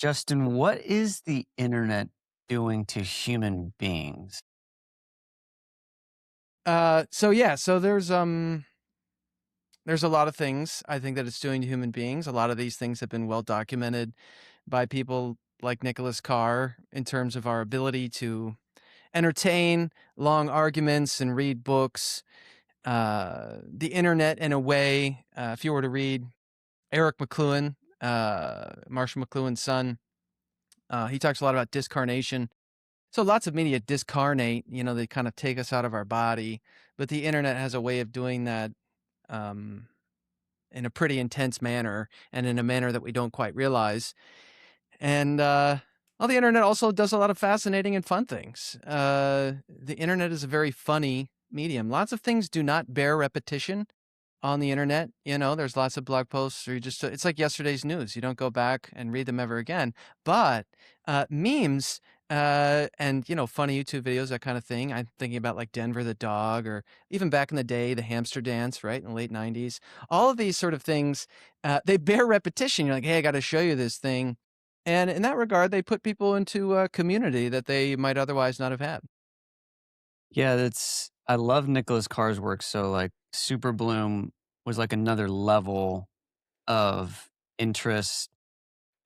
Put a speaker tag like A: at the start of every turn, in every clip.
A: Justin, what is the internet doing to human beings?
B: So there's a lot of things I think that it's doing to human beings. A lot of these things have been well documented by people like Nicholas Carr in terms of our ability to entertain long arguments and read books. The internet, in a way, if you were to read Eric McLuhan, Marshall McLuhan's son, he talks a lot about discarnation. So lots of media discarnate, they kind of take us out of our body, but the internet has a way of doing that. Um, in a pretty intense manner and in a manner that we don't quite realize. And well, the internet also does a lot of fascinating and fun things. The internet is a very funny medium. Lots of things do not bear repetition on the internet. There's lots of blog posts where it's like yesterday's news. You don't go back and read them ever again. But memes and, funny YouTube videos, that kind of thing. I'm thinking about like Denver the dog, or even back in the day, the hamster dance, right, in the late 90s. All of these sort of things, they bear repetition. You're like, hey, I got to show you this thing. And in that regard, they put people into a community that they might otherwise not have had.
A: Yeah, I love Nicholas Carr's work. So like Super Bloom was like another level of interest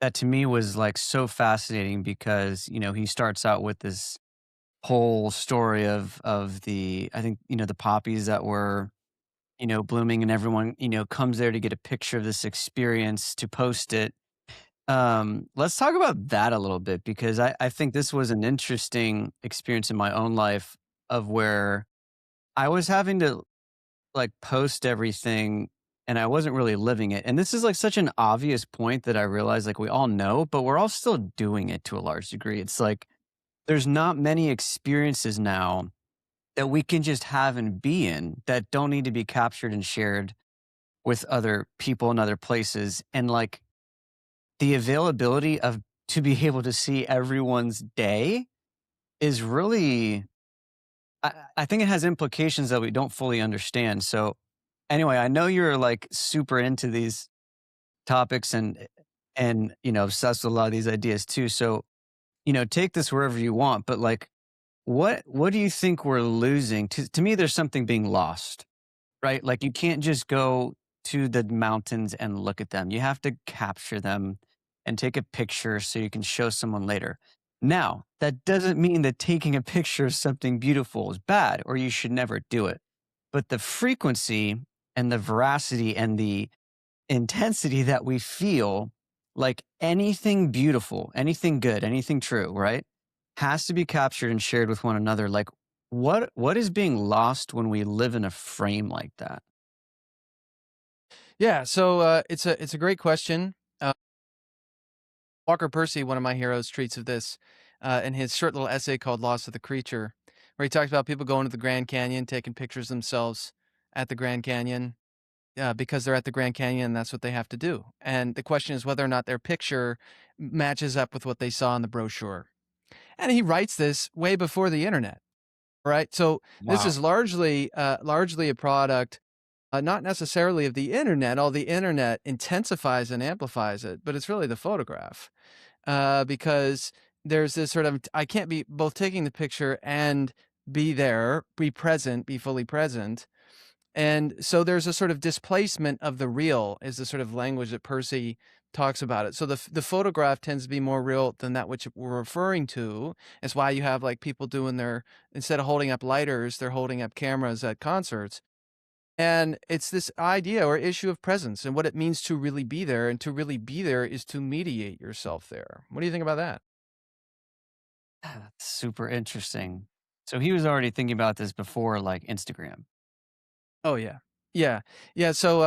A: that to me was like so fascinating because, he starts out with this whole story of the I think, the poppies that were, blooming and everyone, comes there to get a picture of this experience to post it. Let's talk about that a little bit because I think this was an interesting experience in my own life of where I was having to like post everything and I wasn't really living it. And this is like such an obvious point that I realized like we all know, but we're all still doing it to a large degree. It's like there's not many experiences now that we can just have and be in that don't need to be captured and shared with other people in other places. And like the availability of to be able to see everyone's day is really I think it has implications that we don't fully understand. So anyway, I know you're like super into these topics and obsessed with a lot of these ideas too. So, take this wherever you want, but like what do you think we're losing? To me, there's something being lost, right? Like you can't just go to the mountains and look at them. You have to capture them and take a picture so you can show someone later. Now, that doesn't mean that taking a picture of something beautiful is bad or you should never do it. But the frequency and the veracity and the intensity that we feel like anything beautiful, anything good, anything true, right? Has to be captured and shared with one another. Like what is being lost when we live in a frame like that?
B: Yeah, so it's a great question. Walker Percy, one of my heroes, treats of this in his short little essay called Loss of the Creature, where he talks about people going to the Grand Canyon, taking pictures themselves at the Grand Canyon because they're at the Grand Canyon and that's what they have to do. And the question is whether or not their picture matches up with what they saw in the brochure. And he writes this way before the internet, right? So this
A: Wow.
B: is largely a product not necessarily of the internet, all the internet intensifies and amplifies it, but it's really the photograph. Because there's this sort of, I can't be both taking the picture and be there, be present, be fully present. And so there's a sort of displacement of the real is the sort of language that Percy talks about it. So the photograph tends to be more real than that which we're referring to. It's why you have like people doing instead of holding up lighters, they're holding up cameras at concerts. And it's this idea or issue of presence and what it means to really be there. And to really be there is to mediate yourself there. What do you think about that?
A: That's super interesting. So he was already thinking about this before like Instagram.
B: Oh, yeah. Yeah. Yeah. So,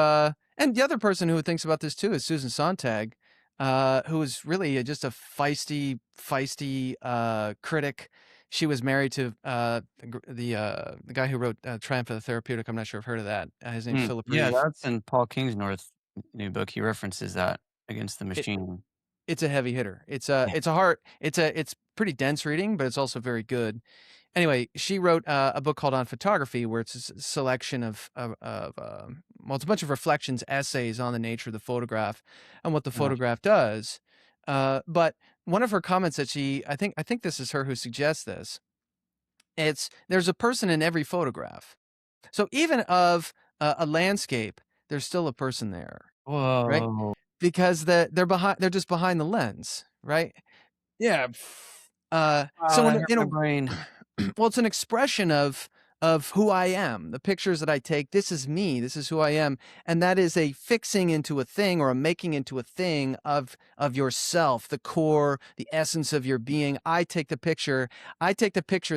B: and the other person who thinks about this too is Susan Sontag, who is really just a feisty critic. She was married to the guy who wrote Triumph of the Therapeutic. I'm not sure if you've heard of that. His name's
A: Hmm.
B: Philip
A: Yeah,
B: Reeve.
A: that's in Paul Kingsnorth's new book. He references that against the
B: It,
A: machine.
B: it's a heavy hitter.
A: Yeah.
B: It's pretty dense reading, but it's also very good. Anyway, she wrote a book called On Photography, where it's a selection well, it's a bunch of reflections, essays on the nature of the photograph and what the
A: Uh,
B: photograph does. But one of her comments that I think this is her who suggests this. It's there's a person in every photograph. So even of a landscape, there's still a person there, right?
A: Whoa.
B: Because they're just behind the lens, right? Yeah.
A: Wow,
B: So
A: that
B: when
A: hurt my brain.
B: well, it's an expression of who I am. The pictures that I take, this is me, this is who I am, and that is a fixing into a thing or a making into a thing of yourself, the core, the essence of your being. I take the picture,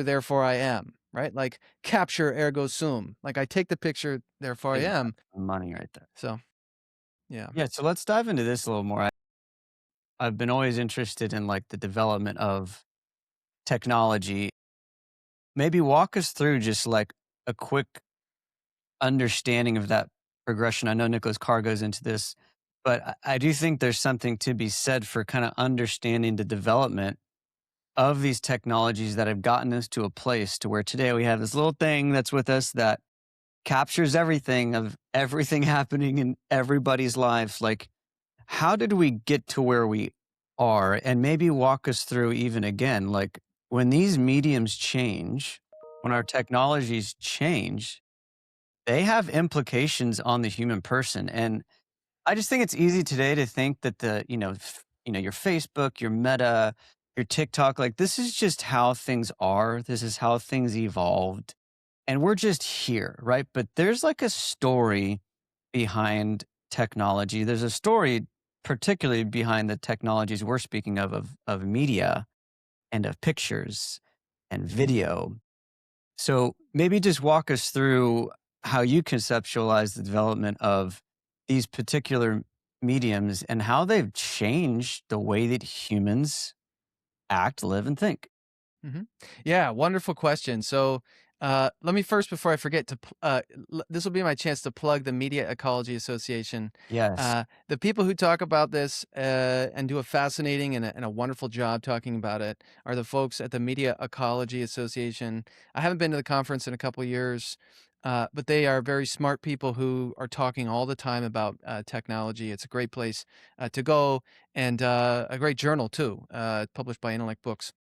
B: therefore I am, right? Like capture ergo sum. Like I take the picture, therefore I
A: Big
B: am.
A: money right there.
B: So, yeah.
A: Yeah, so let's dive into this a little more. I've been always interested in like the development of technology. Maybe walk us through just like a quick understanding of that progression. I know Nicholas Carr goes into this, but I do think there's something to be said for kind of understanding the development of these technologies that have gotten us to a place to where today we have this little thing that's with us that captures everything of everything happening in everybody's life. Like, how did we get to where we are? And maybe walk us through even again, like when these mediums change, when our technologies change, they have implications on the human person. And I just think it's easy today to think that your Facebook, your Meta, your TikTok, like this is just how things are. This is how things evolved. And we're just here, right? But there's like a story behind technology. There's a story particularly behind the technologies we're speaking of media and of pictures and video. So maybe just walk us through how you conceptualize the development of these particular mediums and how they've changed the way that humans act, live, and think.
B: Mhm. Yeah, wonderful question. So, let me first, before I forget, this will be my chance to plug the Media Ecology Association.
A: Yes.
B: The people who talk about this and do a fascinating and a wonderful job talking about it are the folks at the Media Ecology Association. I haven't been to the conference in a couple years, but they are very smart people who are talking all the time about technology. It's a great place to go and a great journal too, published by Intellect Books.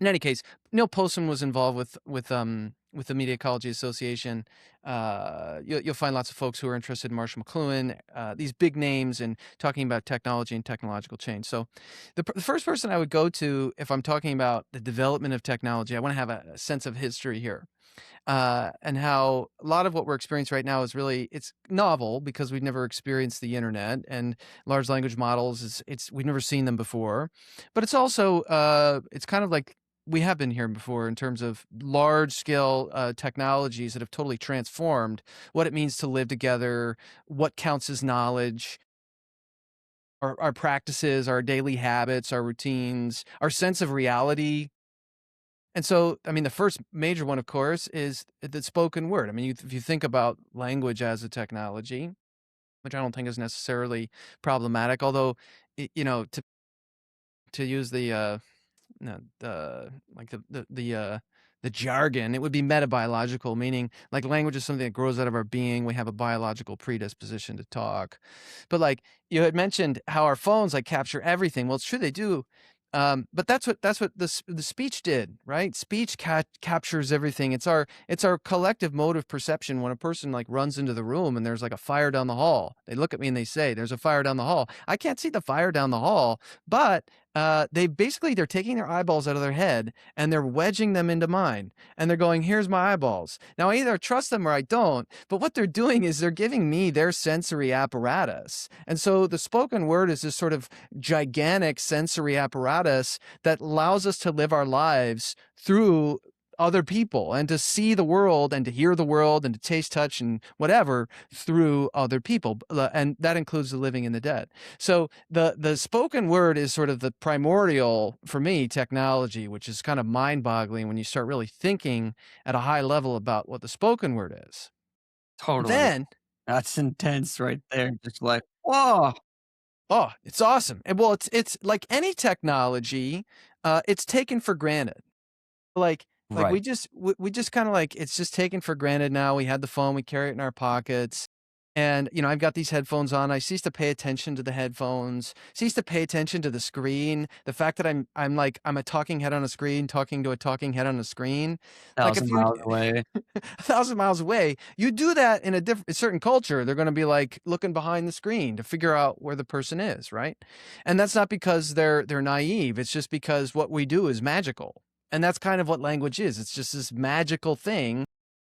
B: In any case, Neil Postman was involved with the Media Ecology Association. You'll find lots of folks who are interested in Marshall McLuhan, these big names, and talking about technology and technological change. So, the first person I would go to if I'm talking about the development of technology, I want to have a sense of history here, and how a lot of what we're experiencing right now is really it's novel because we've never experienced the internet and large language models. It's we've never seen them before, but it's also it's kind of like we have been here before in terms of large scale technologies that have totally transformed what it means to live together, what counts as knowledge, our practices, our daily habits, our routines, our sense of reality. And so, I mean, the first major one, of course, is the spoken word. I mean, if you think about language as a technology, which I don't think is necessarily problematic, although, to use no, the jargon, it would be metabiological, meaning like language is something that grows out of our being. We have a biological predisposition to talk. But like you had mentioned how our phones like capture everything. Well, it's true they do. But that's what the speech did, right? Speech captures everything. It's our collective mode of perception. When a person like runs into the room and there's like a fire down the hall, they look at me and they say, "There's a fire down the hall." I can't see the fire down the hall, but they're taking their eyeballs out of their head and they're wedging them into mine, and they're going, "Here's my eyeballs." Now I either trust them or I don't, but what they're doing is they're giving me their sensory apparatus. And so the spoken word is this sort of gigantic sensory apparatus that allows us to live our lives through other people and to see the world and to hear the world and to taste, touch, and whatever through other people. And that includes the living and the dead. So the spoken word is sort of the primordial, for me, technology, which is kind of mind-boggling when you start really thinking at a high level about what the spoken word is.
A: Totally.
B: Then,
A: That's intense right there. Just like, whoa.
B: oh, it's awesome. And well, it's like any technology, it's taken for granted. Like
A: Right.
B: we just kind of like it's just taken for granted now. We had the phone, we carry it in our pockets. And, I've got these headphones on. I cease to pay attention to the headphones, cease to pay attention to the screen. The fact that I'm a talking head on a screen, talking to a talking head on a screen. Like if
A: 1,000
B: you
A: miles away.
B: 1,000 miles away, you do that in a certain culture, they're going to be like looking behind the screen to figure out where the person is, right? And that's not because they're naive. It's just because what we do is magical. And that's kind of what language is. It's just this magical thing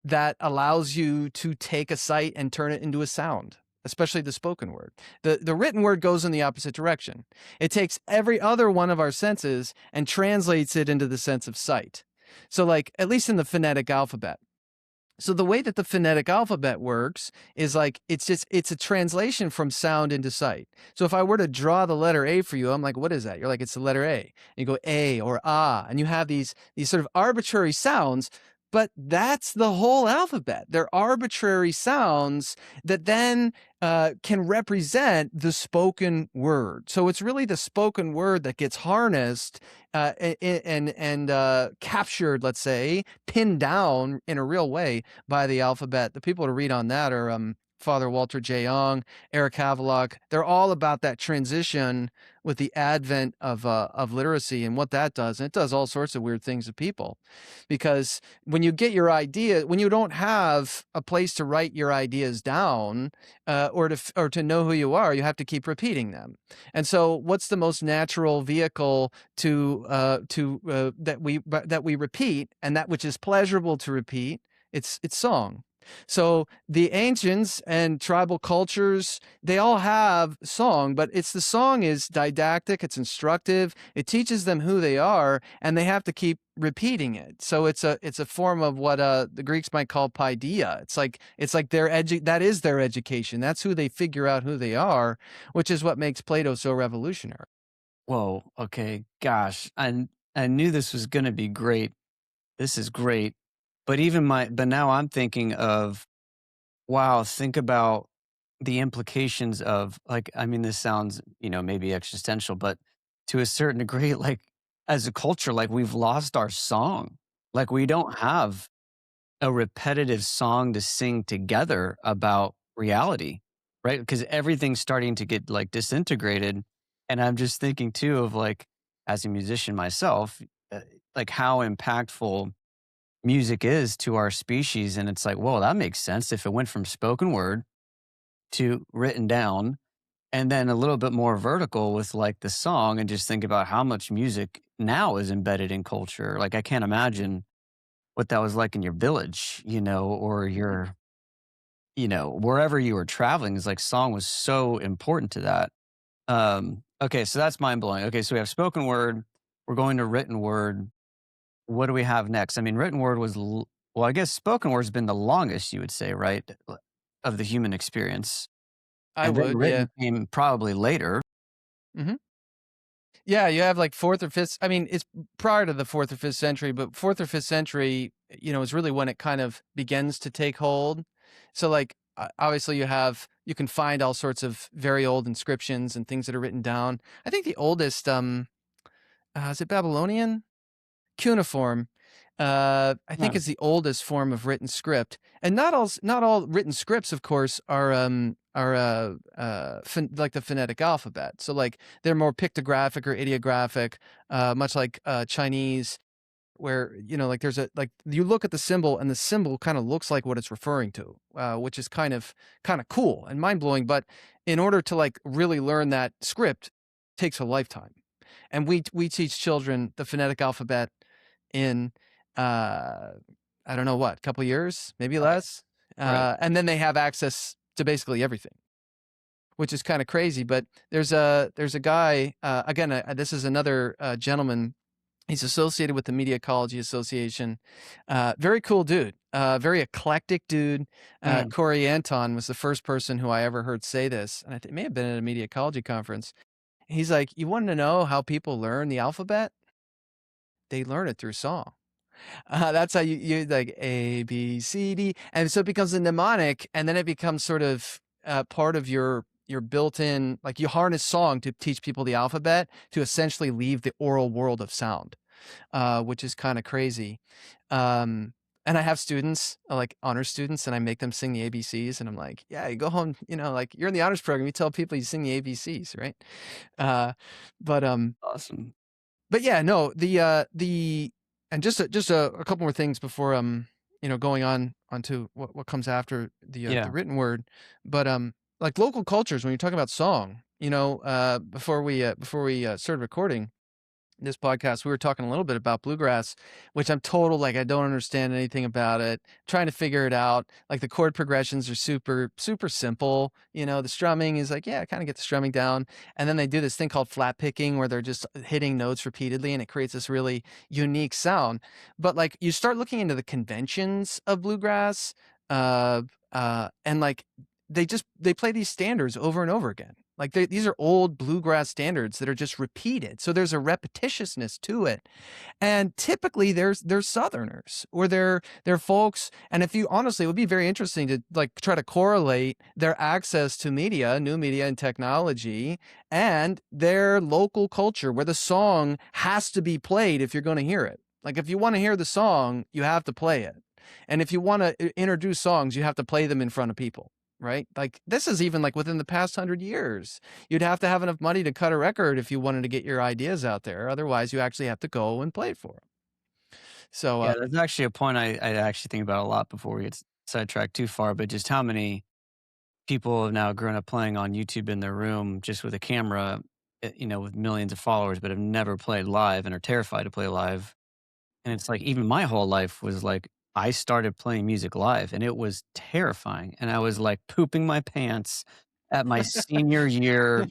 B: that allows you to take a sight and turn it into a sound, especially the spoken word. The written word goes in the opposite direction. It takes every other one of our senses and translates it into the sense of sight. So like, at least in the phonetic alphabet. So the way that the phonetic alphabet works is like it's a translation from sound into sight. So if I were to draw the letter A for you, I'm like, what is that? You're like, it's the letter A. And you go A or ah, and you have these sort of arbitrary sounds, but that's the whole alphabet. They're arbitrary sounds that then can represent the spoken word. So it's really the spoken word that gets harnessed and captured, let's say, pinned down in a real way by the alphabet. The people to read on that are Father Walter J. Young, Eric Havelock. They're all about that transition with the advent of literacy and what that does. And it does all sorts of weird things to people, because when you get your idea, when you don't have a place to write your ideas down or to know who you are, you have to keep repeating them. And so, what's the most natural vehicle that we repeat, and that which is pleasurable to repeat? It's song. So the ancients and tribal cultures, they all have song, but the song is didactic, it's instructive, it teaches them who they are, and they have to keep repeating it. So it's a form of what the Greeks might call paideia. It's like that is their education. That's who they figure out who they are, which is what makes Plato so revolutionary.
A: Whoa, okay, gosh, I knew this was gonna be great. This is great. But now I'm thinking of, wow, think about the implications of, like, I mean, this sounds, maybe existential, but to a certain degree, like, as a culture, like, we've lost our song. Like, we don't have a repetitive song to sing together about reality, right? Because everything's starting to get, like, disintegrated. And I'm just thinking too of, like, as a musician myself, uh, like, how impactful music is to our species. And it's like, well, that makes sense if it went from spoken word to written down, and then a little bit more vertical with like the song, and just think about how much music now is embedded in culture. Like, I can't imagine what that was like in your village, or wherever you were traveling. Is like, song was so important to that. Okay, so that's mind blowing. Okay, so we have spoken word, we're going to written word. What do we have next? I mean, written word was, well, I guess spoken word has been the longest, you would say, right? Of the human experience.
B: I
A: And then
B: would, yeah.
A: written came probably later.
B: Hmm. Yeah, you have like fourth or fifth. I mean, it's prior to the fourth or fifth century, but fourth or fifth century, is really when it kind of begins to take hold. So, like, obviously, you can find all sorts of very old inscriptions and things that are written down. I think the oldest, is it Babylonian? Cuneiform, I think
A: Huh,
B: is the oldest form of written script, and not all written scripts, of course, are like the phonetic alphabet. So like they're more pictographic or ideographic, much like Chinese, where like there's like you look at the symbol and the symbol kind of looks like what it's referring to, which is kind of cool and mind blowing. But in order to like really learn that script, takes a lifetime. And we teach children the phonetic alphabet in uh I don't know what, couple years, maybe
A: right,
B: less.
A: right.
B: And then they have access to basically everything, which is kind of crazy. But there's a guy, again, this is another gentleman. He's associated with the Media Ecology Association. Very cool dude. Very eclectic dude.
A: Mm.
B: Corey Anton was the first person who I ever heard say this, and I think it may have been at a media ecology conference. He's like, "You want to know how people learn the alphabet? They learn it through song." That's how you like A, B, C, D, and so it becomes a mnemonic, and then it becomes sort of part of your built-in, like you harness song to teach people the alphabet to essentially leave the oral world of sound, which is kind of crazy. Um, And I have students, like honor students, and I make them sing the ABCs, and I'm like, "Yeah, you go home, like you're in the honors program, you tell people you sing the ABCs, right?" Uh, but
A: Awesome.
B: but yeah, no, the and just a couple more things before going on onto what comes after the
A: Yeah.
B: written word, but like local cultures when you talk about song, before we started recording this podcast, we were talking a little bit about bluegrass, which I'm total like I don't understand anything about it. Trying to figure it out. Like the chord progressions are super super simple. The strumming is like, yeah, I kind of get the strumming down, and then they do this thing called flat picking where they're just hitting notes repeatedly, and it creates this really unique sound. But like you start looking into the conventions of bluegrass, uh, and like they play these standards over and over again. Like these are old bluegrass standards that are just repeated. So there's a repetitiousness to it. And typically they're Southerners or they're folks. And if you honestly, it would be very interesting to like try to correlate their access to media, new media and technology, and their local culture where the song has to be played if you're going to hear it. Like if you want to hear the song, you have to play it. And if you want to introduce songs, you have to play them in front of people. Right? Like this is even like within the past 100 years. You'd have to have enough money to cut a record if you wanted to get your ideas out there. Otherwise, you actually have to go and play it for them. So,
A: Yeah, that's actually a point I actually think about a lot before we get sidetracked too far, but just how many people have now grown up playing on YouTube in their room just with a camera, with millions of followers, but have never played live and are terrified to play live. And it's like even my whole life was like I started playing music live and it was terrifying. And I was like pooping my pants at my senior year,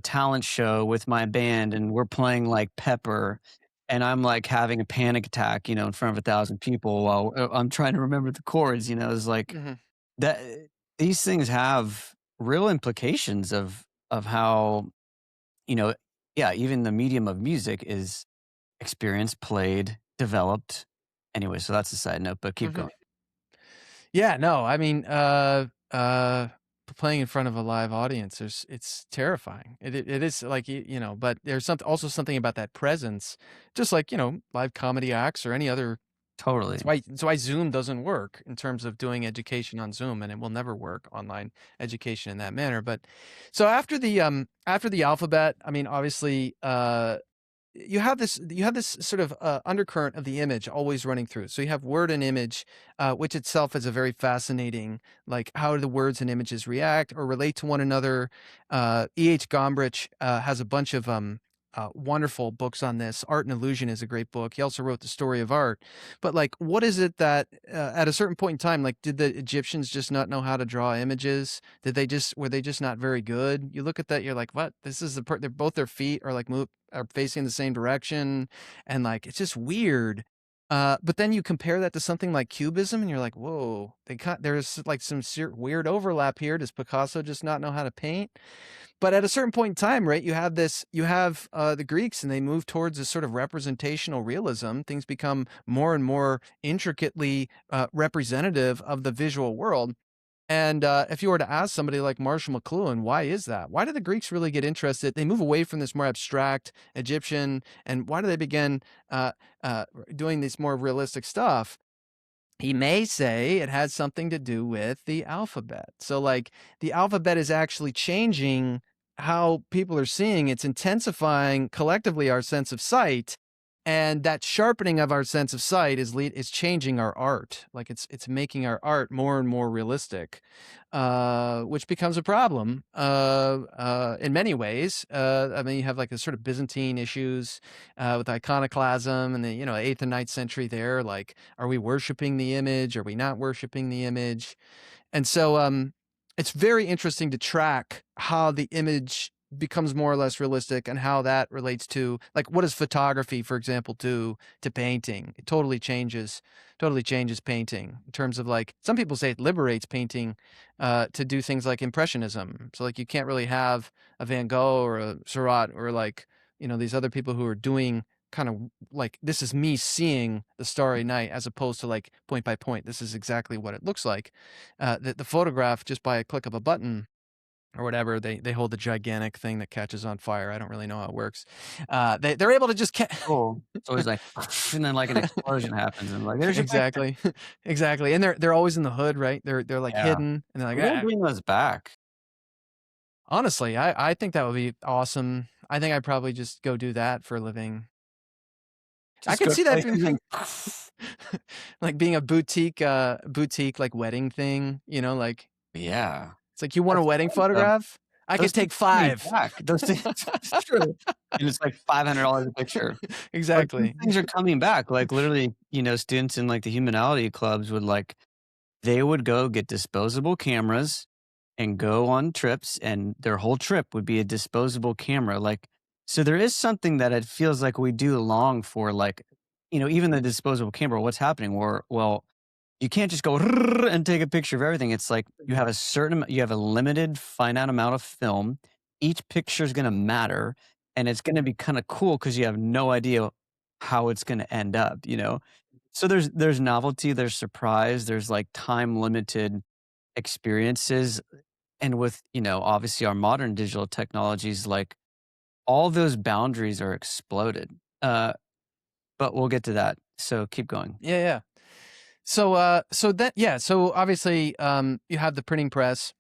A: talent show with my band and we're playing like Pepper and I'm like having a panic attack, in front of 1,000 people while I'm trying to remember the chords, it's like
B: mhm,
A: that these things have real implications of how, you know, yeah, even the medium of music is experienced, played, developed. Anyway, so that's a side note, but keep
B: mhm.
A: going.
B: Yeah, no, I mean, playing in front of a live audience, it's terrifying. It is like but there's also something about that presence, just like live comedy acts or any other.
A: Totally.
B: That's why Zoom doesn't work in terms of doing education on Zoom, and it will never work online education in that manner. But so after the alphabet, I mean, obviously, you have this sort of undercurrent of the image always running through. So you have word and image, which itself is a very fascinating, like how do the words and images react or relate to one another. E.H. Gombrich has a bunch of wonderful books on this. Art and Illusion is a great book. He also wrote The Story of Art. But like, what is it that at a certain point in time, like, did the Egyptians just not know how to draw images? Were they just not very good? You look at that, you're like, what? This is they're both their feet are like are facing the same direction, and like it's just weird. But then you compare that to something like Cubism, and you're like, whoa, there's like some weird overlap here. Does Picasso just not know how to paint? But at a certain point in time, right, you have the Greeks, and they move towards this sort of representational realism. Things become more and more intricately representative of the visual world. And if you were to ask somebody like Marshall McLuhan, why is that? Why do the Greeks really get interested? They move away from this more abstract Egyptian, and why do they begin uh, doing this more realistic stuff? He may say it has something to do with the alphabet. So, like, the alphabet is actually changing how people are seeing. It's intensifying collectively our sense of sight, and that sharpening of our sense of sight is changing our art. Like, it's making our art more and more realistic, which becomes a problem in many ways. I mean, you have like the sort of Byzantine issues with iconoclasm and the 8th and 9th century there. Like, are we worshiping the image? Are we not worshiping the image? And so it's very interesting to track how the image becomes more or less realistic and how that relates to, like, what does photography, for example, do to painting? It totally changes painting in terms of, like, some people say it liberates painting to do things like impressionism. So like you can't really have a Van Gogh or a Seurat or like these other people who are doing kind of like, this is me seeing the starry night as opposed to like point by point. This is exactly what it looks like. The photograph, just by a click of a button, or whatever. They hold the gigantic thing that catches on fire. I don't really know how it works. They're able to just
A: Cool. It's always like, and then like an explosion happens and like, there's your picture.
B: exactly, exactly, and they're always in the hood, right? They're like
A: Yeah.
B: hidden, and they're like,
A: We gotta
B: ah.
A: bring those back.
B: Honestly, I think that would be awesome. I think I'd probably just go do that for a living. I
A: Just
B: could
A: go
B: see that being
A: places and
B: like being a boutique like wedding thing, like
A: yeah.
B: it's like, "You want a
A: That's
B: wedding
A: fun though.
B: photograph? I
A: Those
B: could
A: things
B: take
A: are coming
B: 5."
A: back. Those things it's true. And it's like $500 a picture. But these
B: Exactly.
A: things are coming back. Like literally, students in like the humanity clubs would like they would go get disposable cameras and go on trips, and their whole trip would be a disposable camera. Like, so there is something that it feels like we do long for, like, even the disposable camera, what's happening? Well, you can't just go and take a picture of everything. It's like you have a limited, finite amount of film. Each picture is going to matter, and it's going to be kind of cool because you have no idea how it's going to end up. So there's novelty, there's surprise, there's like time limited experiences. And with, obviously our modern digital technologies, like all those boundaries are exploded. But we'll get to that. So keep going.
B: Yeah, yeah. So obviously, you have the printing press,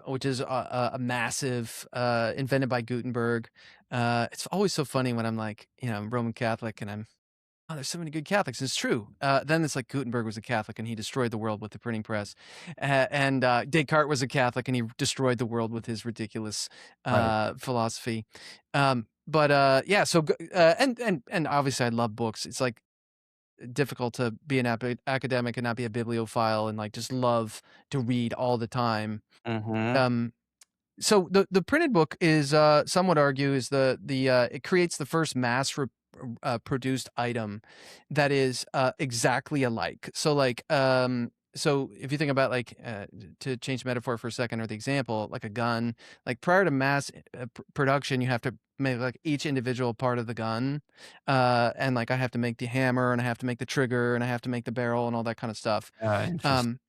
B: which is a massive, invented by Gutenberg. It's always so funny when I'm like, I'm Roman Catholic and oh, there's so many good Catholics. It's true. Then it's like Gutenberg was a Catholic and he destroyed the world with the printing press. And Descartes was a Catholic and he destroyed the world with his ridiculous
A: Right.
B: philosophy. Yeah, so and obviously I love books. It's like difficult to be an academic and not be a bibliophile and like just love to read all the time.
A: Hmm.
B: Um, so the printed book is, some would argue, is it creates the first produced item that is, exactly alike. So if you think about like, to change the metaphor for a second, or the example, like a gun, like prior to mass production, you have to make like each individual part of the gun, and like I have to make the hammer, and I have to make the trigger, and I have to make the barrel, and all that kind of stuff.
A: Interesting.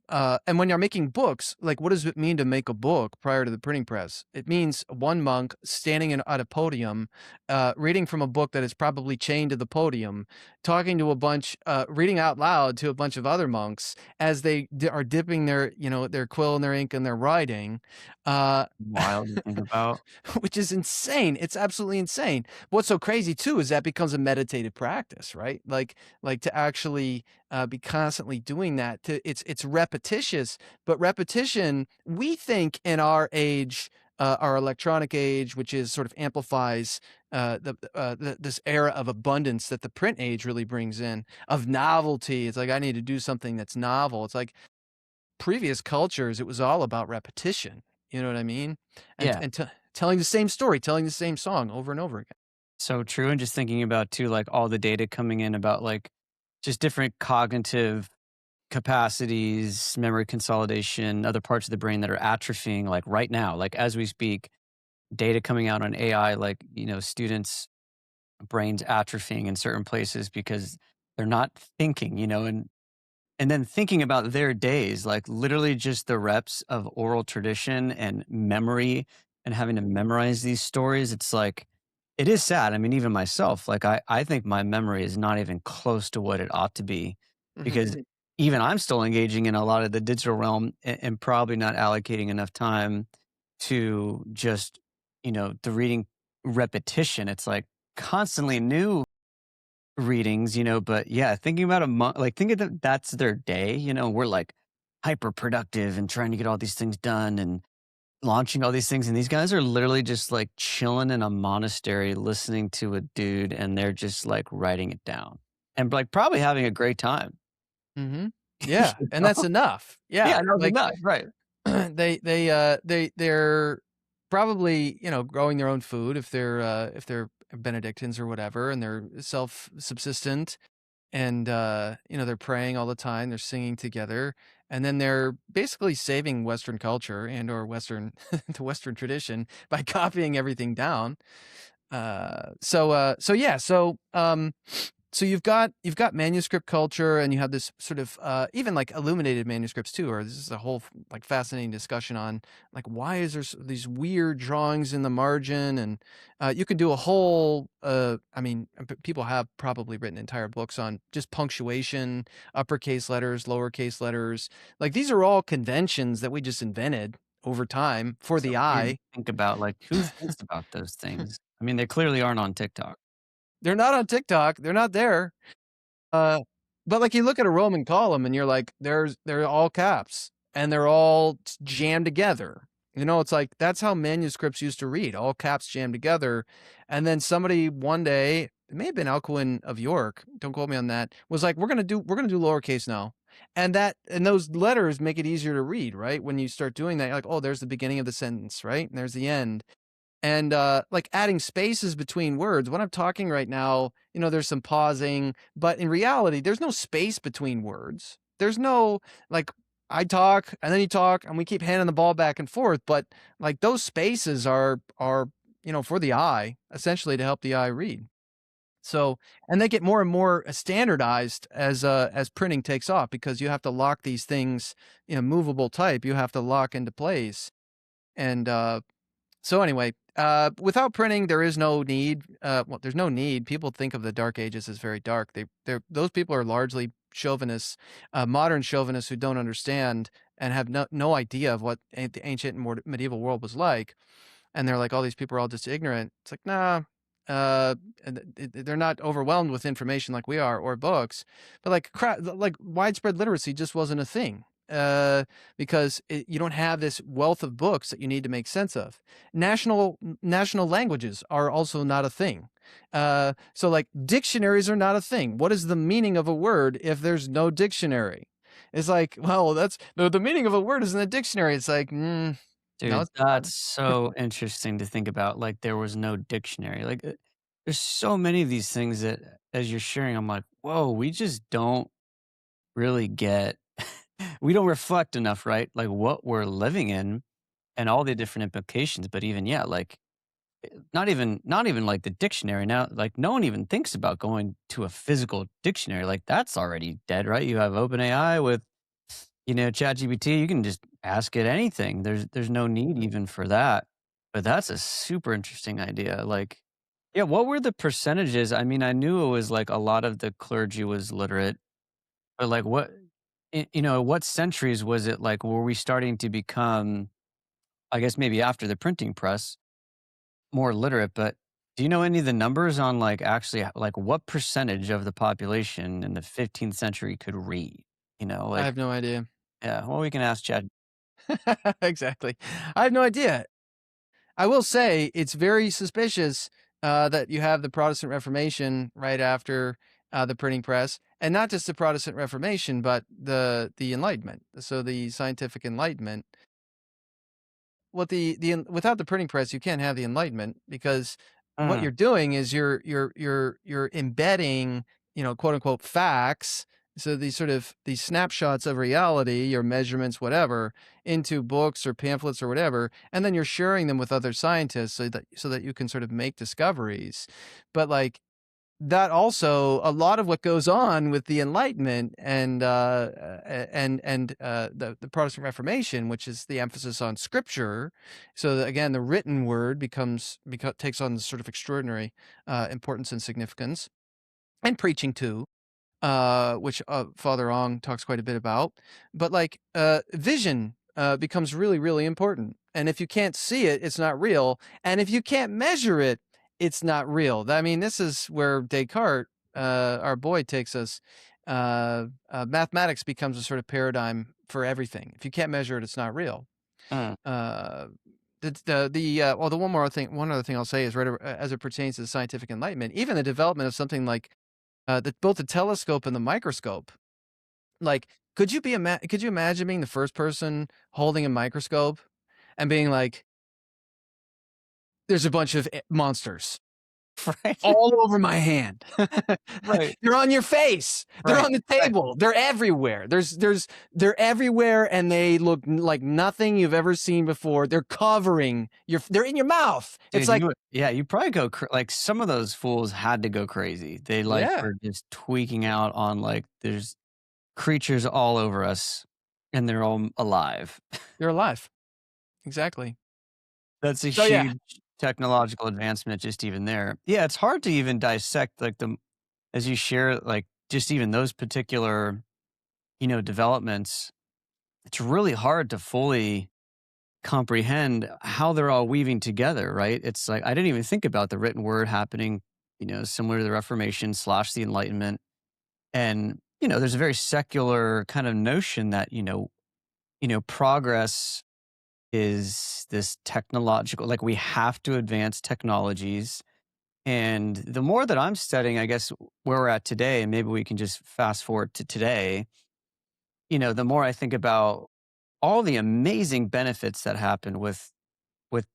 B: Um, and when you're making books, like what does it mean to make a book prior to the printing press? It means one monk standing at a podium, reading from a book that is probably chained to the podium, talking to reading out loud to a bunch of other monks as they are dipping their quill and their ink and their writing, uh,
A: Wild to think about.
B: which is insane. It's absolutely insane. What's so crazy too is that becomes a meditative practice, right? Like to actually be constantly doing that. It's repetitious, but repetition, we think in our age, our electronic age, which is sort of amplifies this era of abundance that the print age really brings in, of novelty. It's like I need to do something that's novel. It's like previous cultures, it was all about repetition. You know what I mean? And
A: Yeah.
B: telling the same story, telling the same song over and over again.
A: So true. And just thinking about too, like all the data coming in about like just different cognitive capacities, memory consolidation, other parts of the brain that are atrophying like right now, like as we speak, data coming out on AI, like, students' brains atrophying in certain places because they're not thinking, and then thinking about their days, like literally just the reps of oral tradition and memory and having to memorize these stories. It's like, it is sad. I mean, even myself, like I think my memory is not even close to what it ought to be
B: Mhm.
A: because even I'm still engaging in a lot of the digital realm and probably not allocating enough time to just, the reading repetition. It's like constantly new readings, but yeah, thinking about a month, like thinking that that's their day, we're like hyper productive and trying to get all these things done and launching all these things. And these guys are literally just like chilling in a monastery, listening to a dude, and they're just like writing it down and like probably having a great time.
B: Mhm.
A: You
B: Yeah, and that's enough.
A: Yeah,
B: Yeah,
A: no, they're
B: like
A: not. Right.
B: they're probably, growing their own food if they're Benedictines or whatever, and they're self-subsistent, and, they're praying all the time, they're singing together, and then they're basically saving Western culture and or Western the Western tradition by copying everything down. So yeah, So you've got manuscript culture, and you have this sort of even like illuminated manuscripts too. Or this is a whole like fascinating discussion on like why is there these weird drawings in the margin, and you can do a whole. I mean, people have probably written entire books on just punctuation, uppercase letters, lowercase letters. Like these are all conventions that we just invented over time for
A: So
B: the
A: weird to
B: eye.
A: think about, like, who thinks about those things? I mean, they clearly aren't on TikTok.
B: They're not on TikTok. They're not there. Uh, but, like, you look at a Roman column and you're like, they're all caps, and they're all jammed together. You know, it's like, that's how manuscripts used to read, all caps jammed together, and then somebody one day, it may have been Alcuin of York, don't quote me on that, was like, "We're gonna do lowercase now." And those letters make it easier to read, right? When you start doing that, you're like, "Oh, there's the beginning of the sentence, right? And there's the end." And like adding spaces between words. When I'm talking right now, you know, there's some pausing, but in reality, there's no space between words. There's no like I talk and then you talk and we keep handing the ball back and forth, but like those spaces are you know for the eye essentially to help the eye read. So and they get more and more standardized as printing takes off because you have to lock these things, you know, movable type. You have to lock into place. And so anyway, without printing, there is no need. Well, there's no need. People think of the Dark Ages as very dark. Those people are largely chauvinists, modern chauvinists who don't understand and have no idea of what the ancient and more medieval world was like, and they're like, "All these people are all just ignorant." It's like, nah, and they're not overwhelmed with information like we are or books, but like widespread literacy just wasn't a thing. Because you don't have this wealth of books that you need to make sense of. National languages are also not a thing. So like dictionaries are not a thing. What is the meaning of a word if there's no dictionary? It's like, well, that's the meaning of a word is in the dictionary. It's like, no,
A: Dude,
B: it's not.
A: that's so interesting to think about, like, there was no dictionary, like, there's so many of these things that as you're sharing, I'm like, "Whoa, we just don't really get." We don't reflect enough, right? Like, what we're living in and all the different implications, but even, yeah, like, not even, like, the dictionary now, like, no one even thinks about going to a physical dictionary, like, that's already dead, right? You have OpenAI with, ChatGPT, you can just ask it anything. There's no need even for that, but that's a super interesting idea, like yeah, what were the percentages? I mean, I knew it was, like, a lot of the clergy was literate, but, like, what centuries was it, like, were we starting to become, I guess maybe after the printing press, more literate, but do you know any of the numbers on, like, actually, like, what percentage of the population in the 15th century could read?
B: I
A: Like
B: have no idea.
A: yeah, well, we can ask Chad.
B: Exactly. I have no idea. I will say it's very suspicious that you have the Protestant Reformation right after the printing press, and not just the Protestant Reformation, but the Enlightenment. So the scientific Enlightenment. What without the printing press, you can't have the Enlightenment because what
A: Mm,
B: you're doing is you're embedding, you know, quote unquote facts. So these sort of these snapshots of reality, your measurements, whatever, into books or pamphlets or whatever, and then you're sharing them with other scientists so that you can sort of make discoveries. But like that also a lot of what goes on with the Enlightenment and the Protestant Reformation, which is the emphasis on Scripture. So that, again, the written word takes on this sort of extraordinary importance and significance, and preaching too, which Father Ong talks quite a bit about. But like vision becomes really, really important. And if you can't see it, it's not real. And if you can't measure it, it's not real. I mean, this is where Descartes, our boy, takes us. Mathematics becomes a sort of paradigm for everything. If you can't measure it, it's not real.
A: mm,
B: Uh, well, one other thing I'll say is as it pertains to the scientific enlightenment, even the development of something like both the telescope and the microscope. Like, could you imagine being the first person holding a microscope and being like, "There's a bunch of monsters."
A: Right.
B: all over my hand.
A: Right.
B: They're on your face. They're
A: Right.
B: on the
A: Right.
B: table. They're everywhere. They're everywhere, and they look like nothing you've ever seen before. They're covering your. They're in your mouth. It's
A: Dude,
B: like,
A: you probably like, some of those fools had to go crazy. They, like,
B: yeah,
A: were just tweaking out on, like, there's creatures all over us, and they're all alive.
B: they're alive. Exactly.
A: That's a
B: So yeah.
A: huge technological advancement just even there. Yeah, it's hard to even dissect, like, the as you share, like, just even those particular, developments. It's really hard to fully comprehend how they're all weaving together, right? It's like I didn't even think about the written word happening, similar to the Reformation slash the Enlightenment. And, there's a very secular kind of notion that, progress is this technological, like we have to advance technologies. And the more that I'm studying, I guess where we're at today, and maybe we can just fast forward to today, the more I think about all the amazing benefits that happen with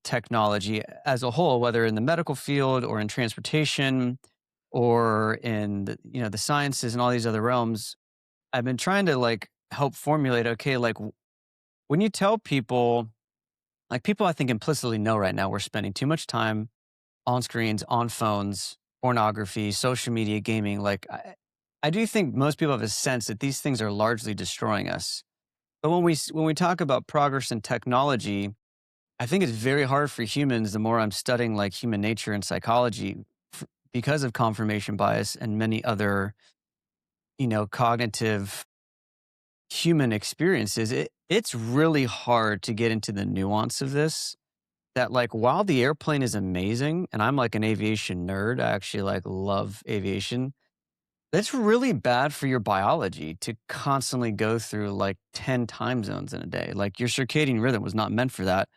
A: technology as a whole, whether in the medical field or in transportation or in the sciences and all these other realms. I've been trying to like help formulate, okay, like when you tell people, like people I think implicitly know right now we're spending too much time on screens, on phones, pornography, social media, gaming. Like I do think most people have a sense that these things are largely destroying us. But when we talk about progress in technology, I think it's very hard for humans, the more I'm studying like human nature and psychology, because of confirmation bias and many other, cognitive human experiences. It's really hard to get into the nuance of this. That like while the airplane is amazing, and I'm like an aviation nerd, I actually like love aviation. It's really bad for your biology to constantly go through like 10 time zones in a day. Like your circadian rhythm was not meant for that.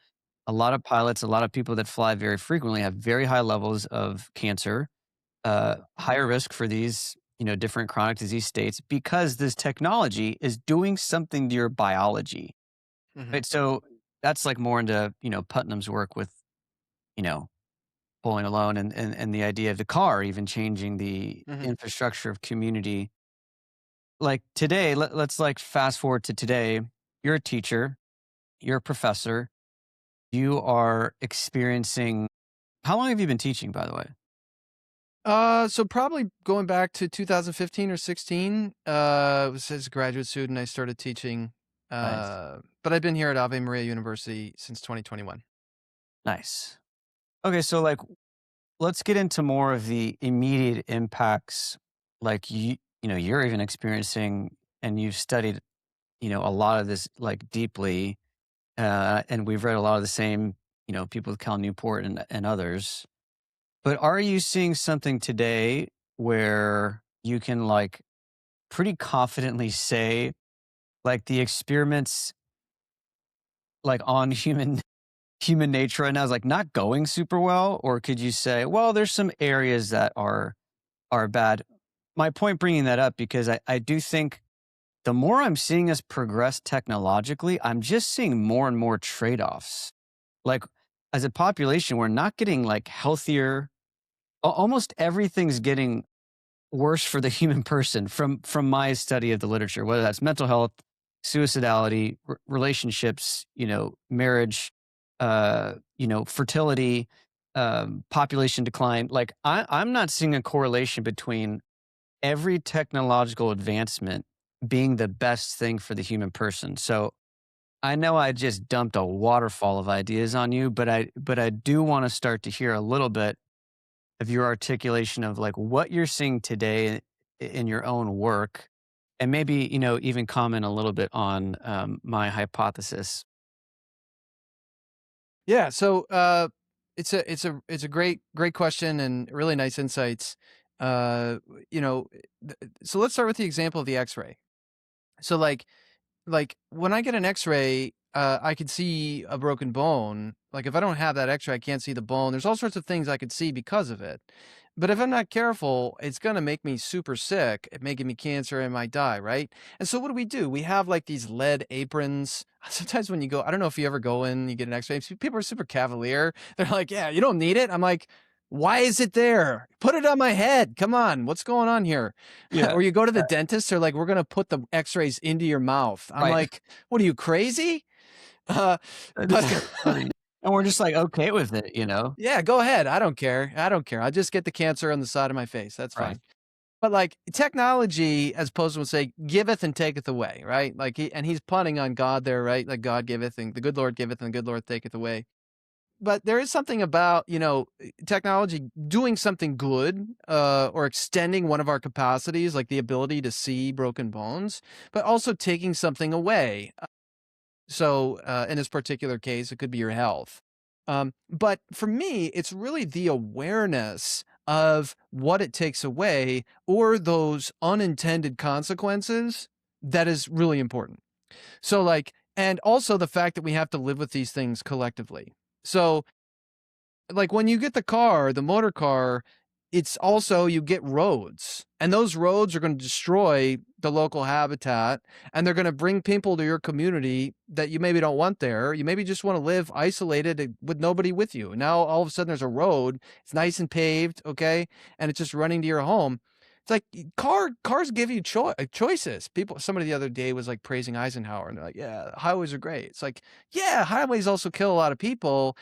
A: A lot of pilots, a lot of people that fly very frequently have very high levels of cancer, higher risk for these, different chronic disease states because this technology is doing something to your biology.
B: Hmm.
A: Right. So that's like more into, Putnam's work with, you know, pulling alone and the idea of the car even changing the
B: Hmm.
A: infrastructure of community. Like today, let's like fast forward to today. You're a teacher, you're a professor, you are experiencing. How long have you been teaching, by the way?
B: So probably going back to 2015 or 16, was as a graduate student, I started teaching,
A: Nice.
B: but I've been here at Ave Maria University since 2021.
A: Nice. Okay, so like let's get into more of the immediate impacts like you're even experiencing and you've studied, a lot of this like deeply and we've read a lot of the same, people with Cal Newport and others. But are you seeing something today where you can like pretty confidently say like the experiments like on human nature right now is like not going super well? Or could you say, well, there's some areas that are bad? My point bringing that up because I do think the more I'm seeing us progress technologically, I'm just seeing more and more trade-offs. Like as a population, we're not getting like healthier. Almost everything's getting worse for the human person from my study of the literature, whether that's mental health, suicidality, relationships, marriage, fertility, population decline. Like I'm not seeing a correlation between every technological advancement being the best thing for the human person. So I know I just dumped a waterfall of ideas on you, but I do want to start to hear a little bit of your articulation of like what you're seeing today in your own work, and maybe even comment a little bit on my hypothesis.
B: Yeah. So, it's a great question and really nice insights. You know, so let's start with the example of the X-ray. So like when I get an X-ray, I could see a broken bone. Like if I don't have that X-ray, I can't see the bone. There's all sorts of things I could see because of it. But if I'm not careful, it's gonna make me super sick. It may give me cancer. I might die, right? And so what do? We have like these lead aprons. Sometimes when you go, I don't know if you ever go in, you get an X-ray. People are super cavalier. They're like, "Yeah, you don't need it." I'm like, Why is it there? Put it on my head. Come on. What's going on here?
A: Yeah.
B: Or you go to the dentist, they're like, we're going to put the x-rays into your mouth. I'm
A: Right.
B: like, what are you, crazy? Uh,
A: I just
B: but
A: think it's funny. And we're just like, okay with it, you know?
B: yeah, go ahead. I don't care. I don't care. I just get the cancer on the side of my face. That's
A: Right.
B: fine. But like technology, as opposed to say, giveth and taketh away, right? Like he's punning on God there, right? Like God giveth and the good Lord giveth and the good Lord taketh away. But there is something about, technology doing something good, or extending one of our capacities, like the ability to see broken bones, but also taking something away. So, in this particular case, it could be your health. But for me, it's really the awareness of what it takes away or those unintended consequences that is really important. So, like, and also the fact that we have to live with these things collectively. So, like when you get the car, the motor car, it's also you get roads, and those roads are going to destroy the local habitat, and they're going to bring people to your community that you maybe don't want there. You maybe just want to live isolated with nobody with you. Now all of a sudden there's a road, it's nice and paved, okay, and it's just running to your home. It's like cars give you choices. Somebody the other day was like praising Eisenhower, and they're like, "Yeah, highways are great." It's like, yeah, highways also kill a lot of people.